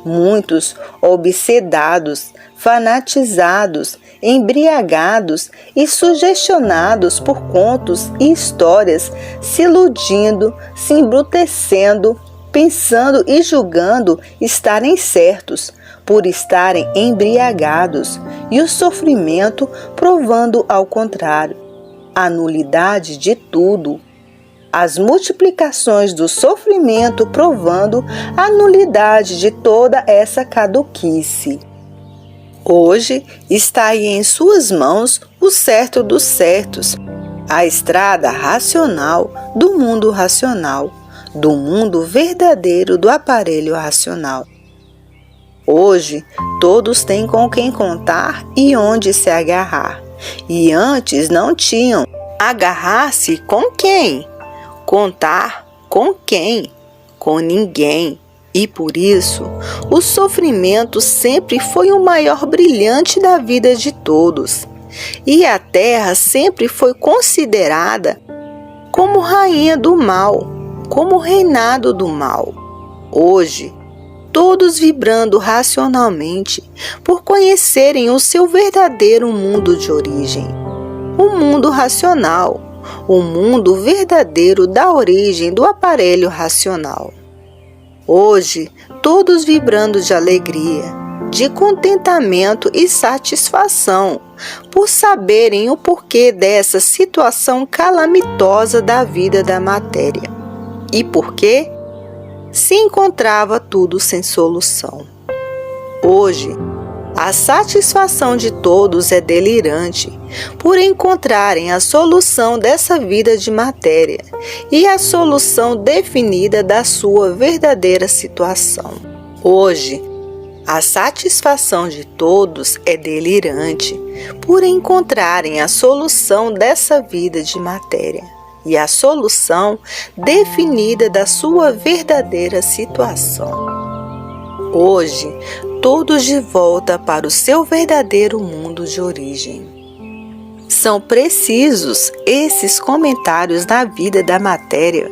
Muitos obsedados, fanatizados, embriagados e sugestionados por contos e histórias, se iludindo, se embrutecendo, pensando e julgando estarem certos, por estarem embriagados, e o sofrimento provando ao contrário, a nulidade de tudo. As multiplicações do sofrimento provando a nulidade de toda essa caduquice. Hoje está aí em suas mãos o certo dos certos, a estrada racional do mundo racional, do mundo verdadeiro do aparelho racional. Hoje, todos têm com quem contar e onde se agarrar. E antes não tinham. Agarrar-se com quem? Contar com quem? Com ninguém. E por isso, o sofrimento sempre foi o maior brilhante da vida de todos. E a terra sempre foi considerada como rainha do mal, como reinado do mal. Hoje, todos vibrando racionalmente por conhecerem o seu verdadeiro mundo de origem, o mundo racional, o mundo verdadeiro da origem do aparelho racional. Hoje, todos vibrando de alegria, de contentamento e satisfação, por saberem o porquê dessa situação calamitosa da vida da matéria. E por quê? Se encontrava tudo sem solução. Hoje, a satisfação de todos é delirante por encontrarem a solução dessa vida de matéria e a solução definida da sua verdadeira situação. Hoje, a satisfação de todos é delirante por encontrarem a solução dessa vida de matéria e a solução definida da sua verdadeira situação. Hoje, todos de volta para o seu verdadeiro mundo de origem. São precisos esses comentários na vida da matéria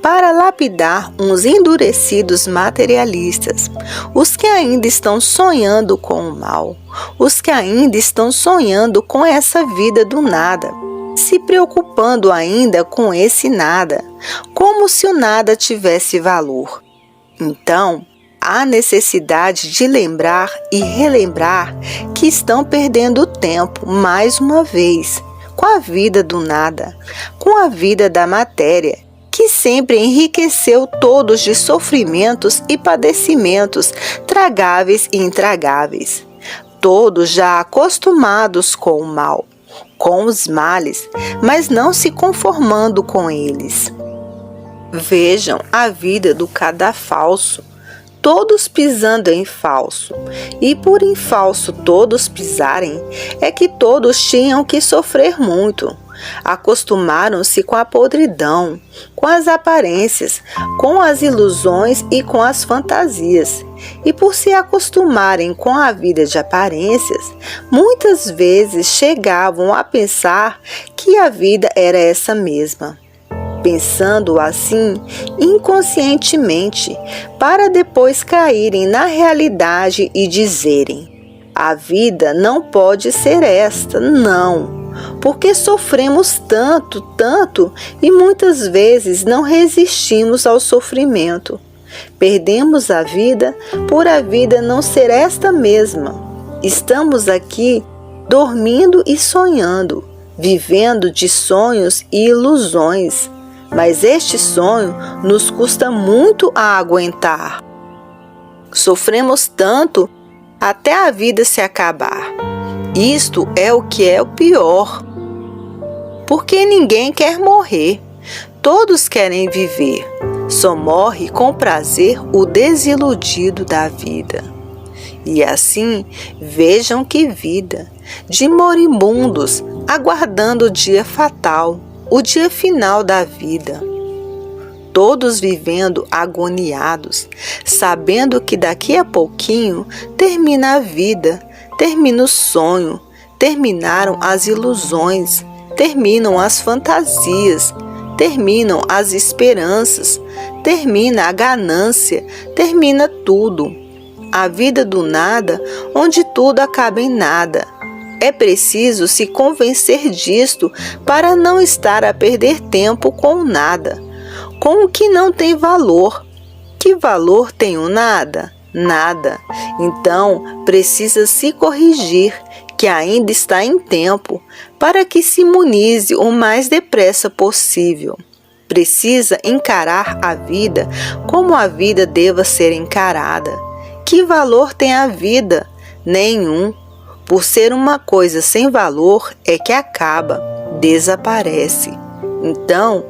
para lapidar uns endurecidos materialistas, os que ainda estão sonhando com o mal, os que ainda estão sonhando com essa vida do nada, se preocupando ainda com esse nada, como se o nada tivesse valor. Então, há necessidade de lembrar e relembrar que estão perdendo tempo mais uma vez com a vida do nada, com a vida da matéria, que sempre enriqueceu todos de sofrimentos e padecimentos tragáveis e intragáveis, todos já acostumados com o mal, com os males, mas não se conformando com eles. Vejam a vida do cadafalso, todos pisando em falso, e por em falso todos pisarem, é que todos tinham que sofrer muito. Acostumaram-se com a podridão, com as aparências, com as ilusões e com as fantasias. E por se acostumarem com a vida de aparências, muitas vezes chegavam a pensar que a vida era essa mesma. Pensando assim inconscientemente, para depois caírem na realidade e dizerem: a vida não pode ser esta, não. Porque sofremos tanto, tanto, e muitas vezes não resistimos ao sofrimento. Perdemos a vida por a vida não ser esta mesma. Estamos aqui dormindo e sonhando, vivendo de sonhos e ilusões, mas este sonho nos custa muito a aguentar. Sofremos tanto até a vida se acabar. Isto é o que é o pior, porque ninguém quer morrer, todos querem viver, só morre com prazer o desiludido da vida. E assim, vejam que vida, de moribundos, aguardando o dia fatal, o dia final da vida. Todos vivendo agoniados, sabendo que daqui a pouquinho termina a vida, termina o sonho, terminaram as ilusões, terminam as fantasias, terminam as esperanças, termina a ganância, termina tudo. A vida do nada, onde tudo acaba em nada. É preciso se convencer disto para não estar a perder tempo com nada, com o que não tem valor. Que valor tem o nada? Nada. Então, precisa se corrigir, que ainda está em tempo, para que se imunize o mais depressa possível. Precisa encarar a vida como a vida deva ser encarada. Que valor tem a vida? Nenhum. Por ser uma coisa sem valor é que acaba, desaparece. Então,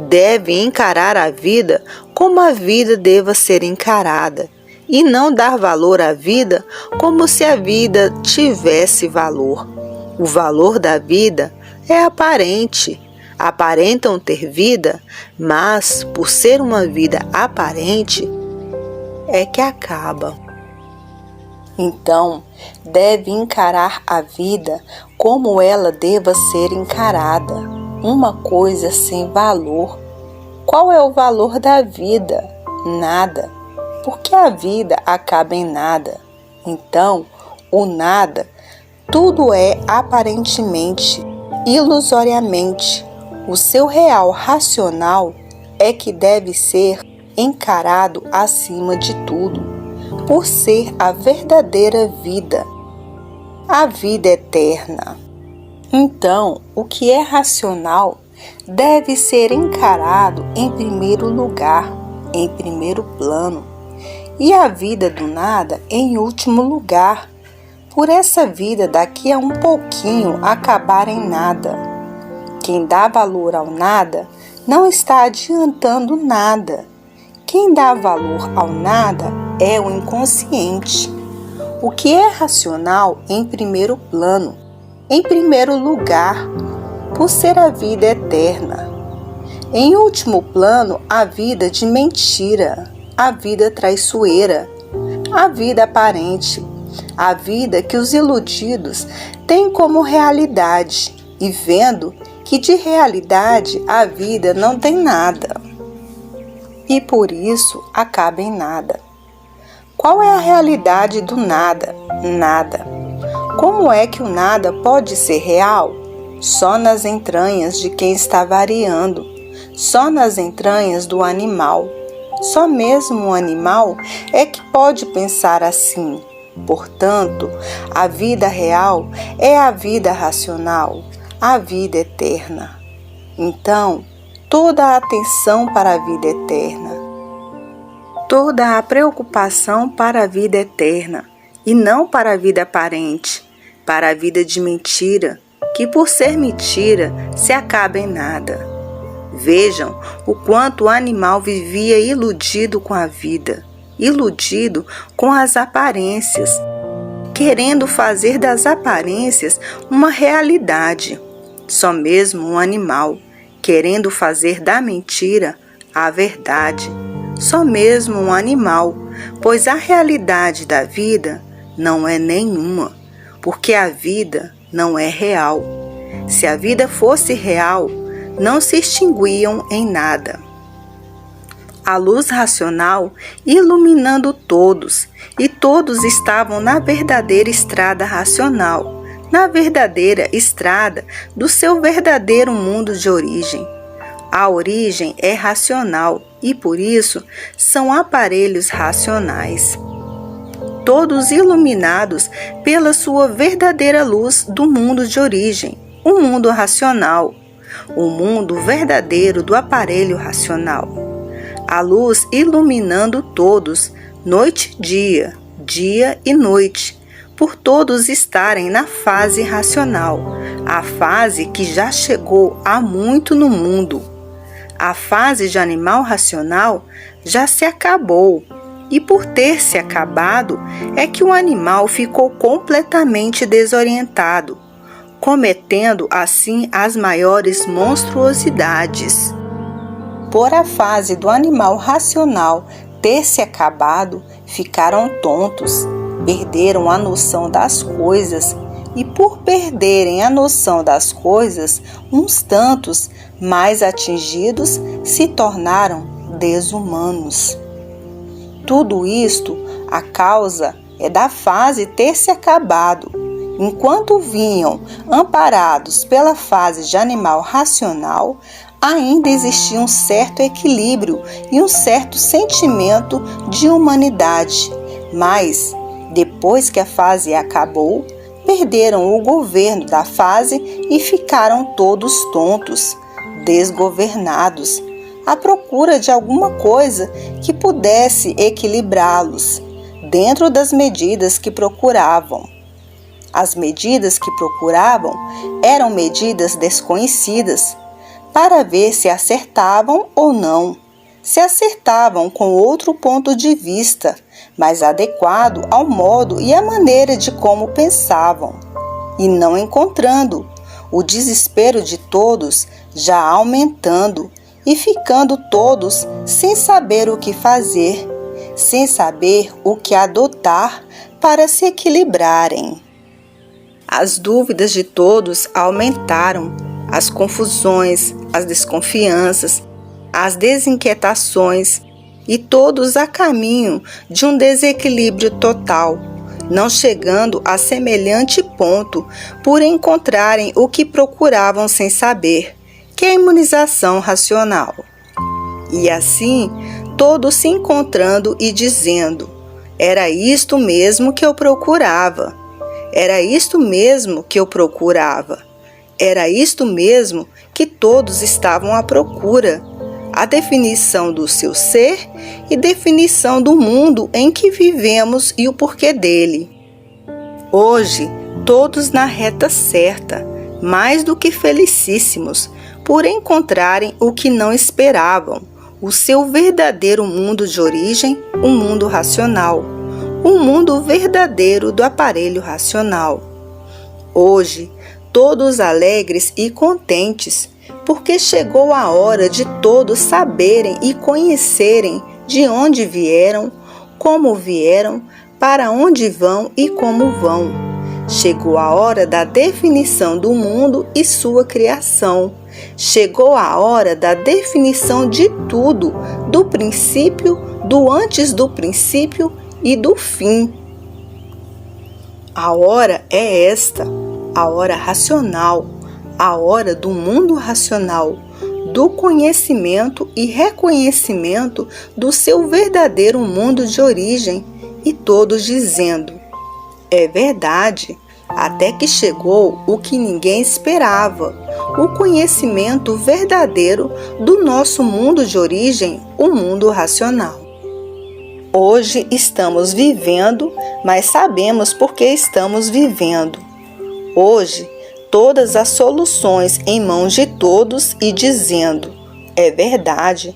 deve encarar a vida como a vida deva ser encarada, e não dar valor à vida como se a vida tivesse valor. O valor da vida é aparente. Aparentam ter vida, mas, por ser uma vida aparente, é que acaba. Então, deve encarar a vida como ela deva ser encarada, uma coisa sem valor. Qual é o valor da vida? Nada, porque a vida acaba em nada. Então, o nada, tudo é aparentemente, ilusoriamente. O seu real racional é que deve ser encarado acima de tudo, por ser a verdadeira vida, a vida eterna. Então, o que é racional deve ser encarado em primeiro lugar, em primeiro plano, e a vida do nada em último lugar, por essa vida daqui a um pouquinho acabar em nada. Quem dá valor ao nada não está adiantando nada. Quem dá valor ao nada é o inconsciente. O que é racional em primeiro plano, em primeiro lugar, por ser a vida eterna. Em último plano, a vida de mentira, a vida traiçoeira, a vida aparente, a vida que os iludidos têm como realidade e vendo que de realidade a vida não tem nada. E por isso acaba em nada. Qual é a realidade do nada? Nada. Como é que o nada pode ser real? Só nas entranhas de quem está variando, só nas entranhas do animal. Só mesmo o animal é que pode pensar assim. Portanto, a vida real é a vida racional, a vida eterna. Então, toda a atenção para a vida eterna, toda a preocupação para a vida eterna, e não para a vida aparente, para a vida de mentira, que por ser mentira se acaba em nada. Vejam o quanto o animal vivia iludido com a vida, iludido com as aparências, querendo fazer das aparências uma realidade. Só mesmo um animal, querendo fazer da mentira a verdade. Só mesmo um animal, pois a realidade da vida não é nenhuma, porque a vida não é real. Se a vida fosse real, não se extinguiam em nada. A luz racional iluminando todos, e todos estavam na verdadeira estrada racional, na verdadeira estrada do seu verdadeiro mundo de origem. A origem é racional e, por isso, são aparelhos racionais. Todos iluminados pela sua verdadeira luz do mundo de origem, o mundo racional, o mundo verdadeiro do aparelho racional. A luz iluminando todos, noite e dia, dia e noite, por todos estarem na fase racional, a fase que já chegou há muito no mundo. A fase de animal racional já se acabou, e por ter se acabado é que o animal ficou completamente desorientado, cometendo assim as maiores monstruosidades. Por a fase do animal racional ter se acabado, ficaram tontos, perderam a noção das coisas, e por perderem a noção das coisas, uns tantos mais atingidos se tornaram desumanos. Tudo isto, a causa é da fase ter se acabado. Enquanto vinham amparados pela fase de animal racional, ainda existia um certo equilíbrio e um certo sentimento de humanidade. Mas, depois que a fase acabou, perderam o governo da fase e ficaram todos tontos, desgovernados, à procura de alguma coisa que pudesse equilibrá-los, dentro das medidas que procuravam. As medidas que procuravam eram medidas desconhecidas, para ver se acertavam ou não, se acertavam com outro ponto de vista, mais adequado ao modo e à maneira de como pensavam, e não encontrando, o desespero de todos já aumentando e ficando todos sem saber o que fazer, sem saber o que adotar para se equilibrarem. As dúvidas de todos aumentaram, as confusões, as desconfianças, as desinquietações, e todos a caminho de um desequilíbrio total, não chegando a semelhante ponto por encontrarem o que procuravam sem saber, que é a imunização racional. E assim, todos se encontrando e dizendo: era isto mesmo que eu procurava, era isto mesmo que eu procurava, era isto mesmo que todos estavam à procura, a definição do seu ser e definição do mundo em que vivemos e o porquê dele. Hoje, todos na reta certa, mais do que felicíssimos, por encontrarem o que não esperavam, o seu verdadeiro mundo de origem, o mundo racional, o mundo verdadeiro do aparelho racional. Hoje, todos alegres e contentes, porque chegou a hora de todos saberem e conhecerem de onde vieram, como vieram, para onde vão e como vão. Chegou a hora da definição do mundo e sua criação. Chegou a hora da definição de tudo, do princípio, do antes do princípio e do fim. A hora é esta, a hora racional, a hora do mundo racional, do conhecimento e reconhecimento do seu verdadeiro mundo de origem, e todos dizendo: é verdade, até que chegou o que ninguém esperava, o conhecimento verdadeiro do nosso mundo de origem, o mundo racional. Hoje estamos vivendo, mas sabemos por que estamos vivendo. Hoje, todas as soluções em mãos de todos e dizendo: é verdade,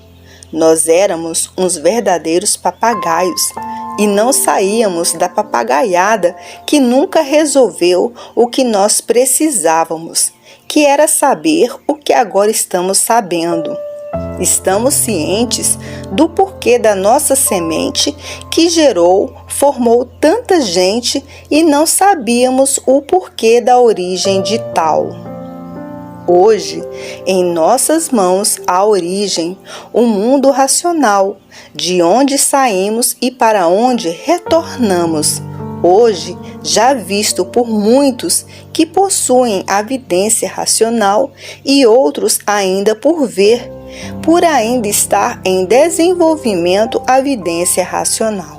nós éramos uns verdadeiros papagaios e não saíamos da papagaiada que nunca resolveu o que nós precisávamos, que era saber o que agora estamos sabendo. Estamos cientes do porquê da nossa semente que gerou, formou tanta gente e não sabíamos o porquê da origem de tal. Hoje, em nossas mãos, a origem, o mundo racional, de onde saímos e para onde retornamos. Hoje, já visto por muitos que possuem a vidência racional e outros ainda por ver, por ainda estar em desenvolvimento a vidência racional.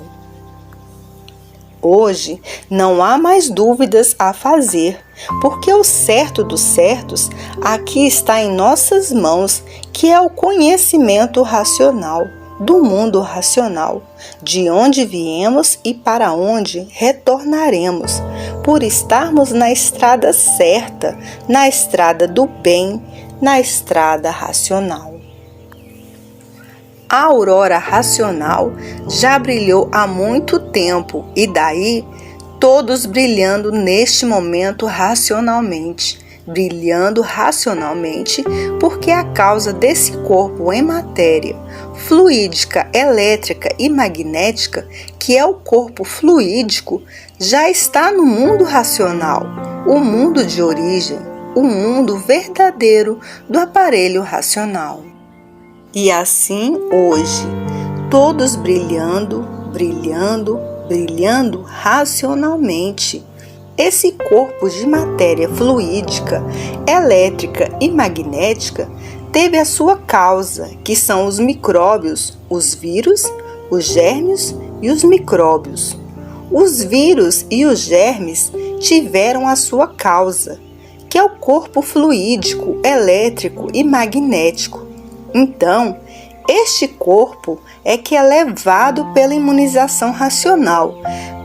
Hoje não há mais dúvidas a fazer, porque o certo dos certos aqui está em nossas mãos, que é o conhecimento racional, do mundo racional, de onde viemos e para onde retornaremos, por estarmos na estrada certa, na estrada do bem, na estrada racional. A aurora racional já brilhou há muito tempo e daí todos brilhando neste momento racionalmente. Brilhando racionalmente porque a causa desse corpo em matéria, fluídica, elétrica e magnética, que é o corpo fluídico, já está no mundo racional, o mundo de origem, o mundo verdadeiro do aparelho racional. E assim hoje, todos brilhando, brilhando, brilhando racionalmente. Esse corpo de matéria fluídica, elétrica e magnética teve a sua causa, que são os micróbios, os vírus, os germes e os micróbios. Os vírus e os germes tiveram a sua causa, que é o corpo fluídico, elétrico e magnético. Então, este corpo é que é levado pela imunização racional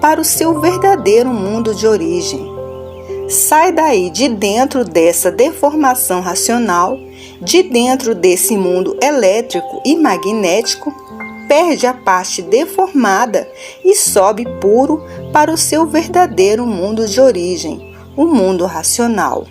para o seu verdadeiro mundo de origem. Sai daí de dentro dessa deformação racional, de dentro desse mundo elétrico e magnético, perde a parte deformada e sobe puro para o seu verdadeiro mundo de origem, o mundo racional.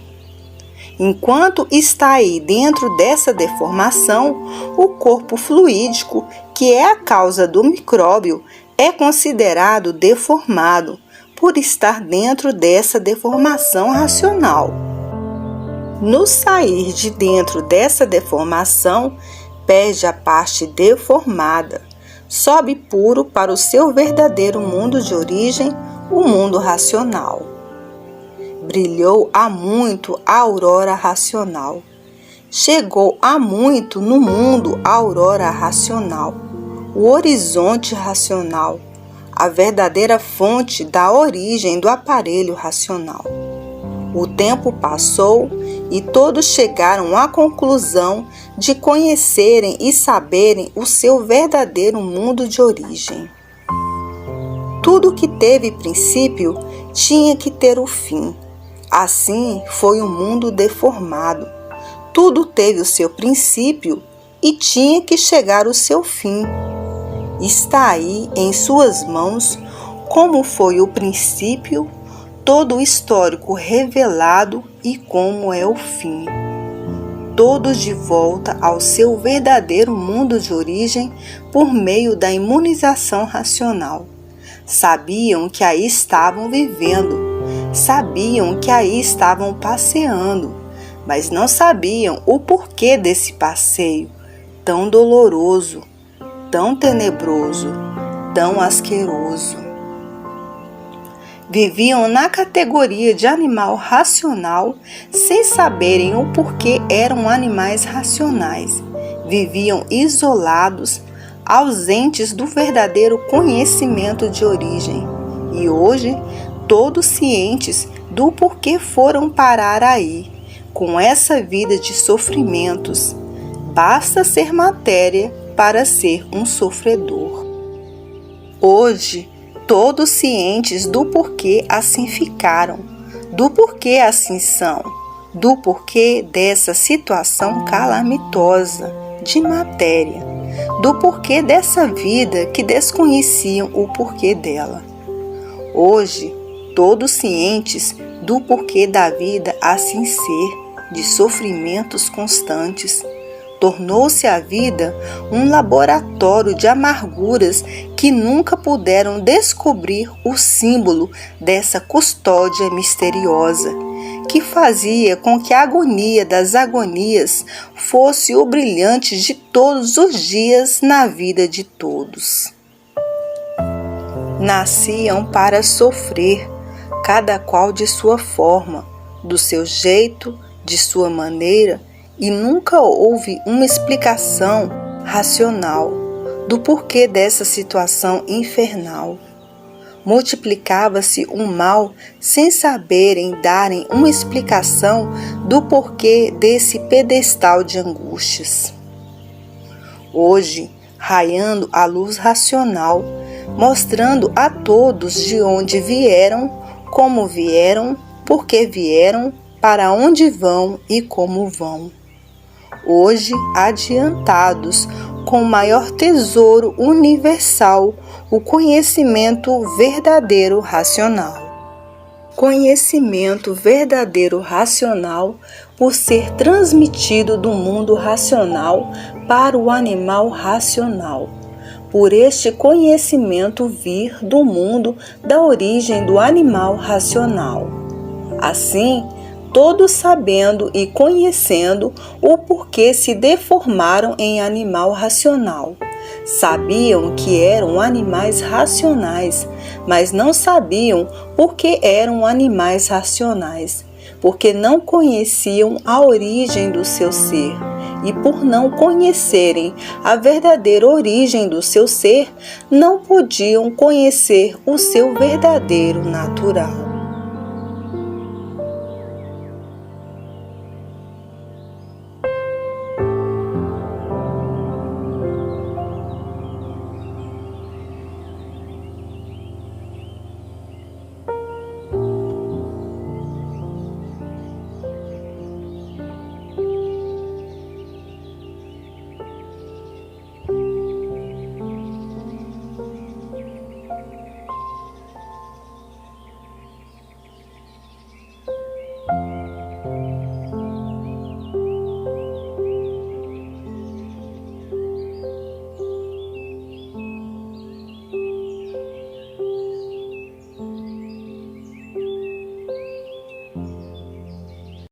Enquanto está aí dentro dessa deformação, o corpo fluídico, que é a causa do micróbio, é considerado deformado por estar dentro dessa deformação racional. No sair de dentro dessa deformação, perde a parte deformada, sobe puro para o seu verdadeiro mundo de origem, o mundo racional. Brilhou há muito a aurora racional. Chegou há muito no mundo a aurora racional, o horizonte racional, a verdadeira fonte da origem do aparelho racional. O tempo passou e todos chegaram à conclusão de conhecerem e saberem o seu verdadeiro mundo de origem. Tudo que teve princípio tinha que ter o fim. Assim foi o mundo deformado. Tudo teve o seu princípio e tinha que chegar o seu fim. Está aí em suas mãos como foi o princípio, todo o histórico revelado e como é o fim. Todos de volta ao seu verdadeiro mundo de origem por meio da imunização racional. Sabiam que aí estavam vivendo. Sabiam que aí estavam passeando, mas não sabiam o porquê desse passeio tão doloroso, tão tenebroso, tão asqueroso. Viviam na categoria de animal racional, sem saberem o porquê eram animais racionais. Viviam isolados, ausentes do verdadeiro conhecimento de origem. E hoje, todos cientes do porquê foram parar aí, com essa vida de sofrimentos. Basta ser matéria para ser um sofredor. Hoje, todos cientes do porquê assim ficaram, do porquê assim são, do porquê dessa situação calamitosa de matéria, do porquê dessa vida que desconheciam o porquê dela. Hoje, todos cientes do porquê da vida assim ser, de sofrimentos constantes, tornou-se a vida um laboratório de amarguras que nunca puderam descobrir o símbolo dessa custódia misteriosa, que fazia com que a agonia das agonias fosse o brilhante de todos os dias na vida de todos. Nasciam para sofrer, cada qual de sua forma, do seu jeito, de sua maneira, e nunca houve uma explicação racional do porquê dessa situação infernal. Multiplicava-se o mal sem saberem darem uma explicação do porquê desse pedestal de angústias. Hoje, raiando a luz racional, mostrando a todos de onde vieram, como vieram, por que vieram, para onde vão e como vão. Hoje, adiantados com o maior tesouro universal, o conhecimento verdadeiro racional. Conhecimento verdadeiro racional, por ser transmitido do mundo racional para o animal racional. Por este conhecimento vir do mundo da origem do animal racional. Assim, todos sabendo e conhecendo o porquê se deformaram em animal racional. Sabiam que eram animais racionais, mas não sabiam por que eram animais racionais, porque não conheciam a origem do seu ser. E por não conhecerem a verdadeira origem do seu ser, não podiam conhecer o seu verdadeiro natural.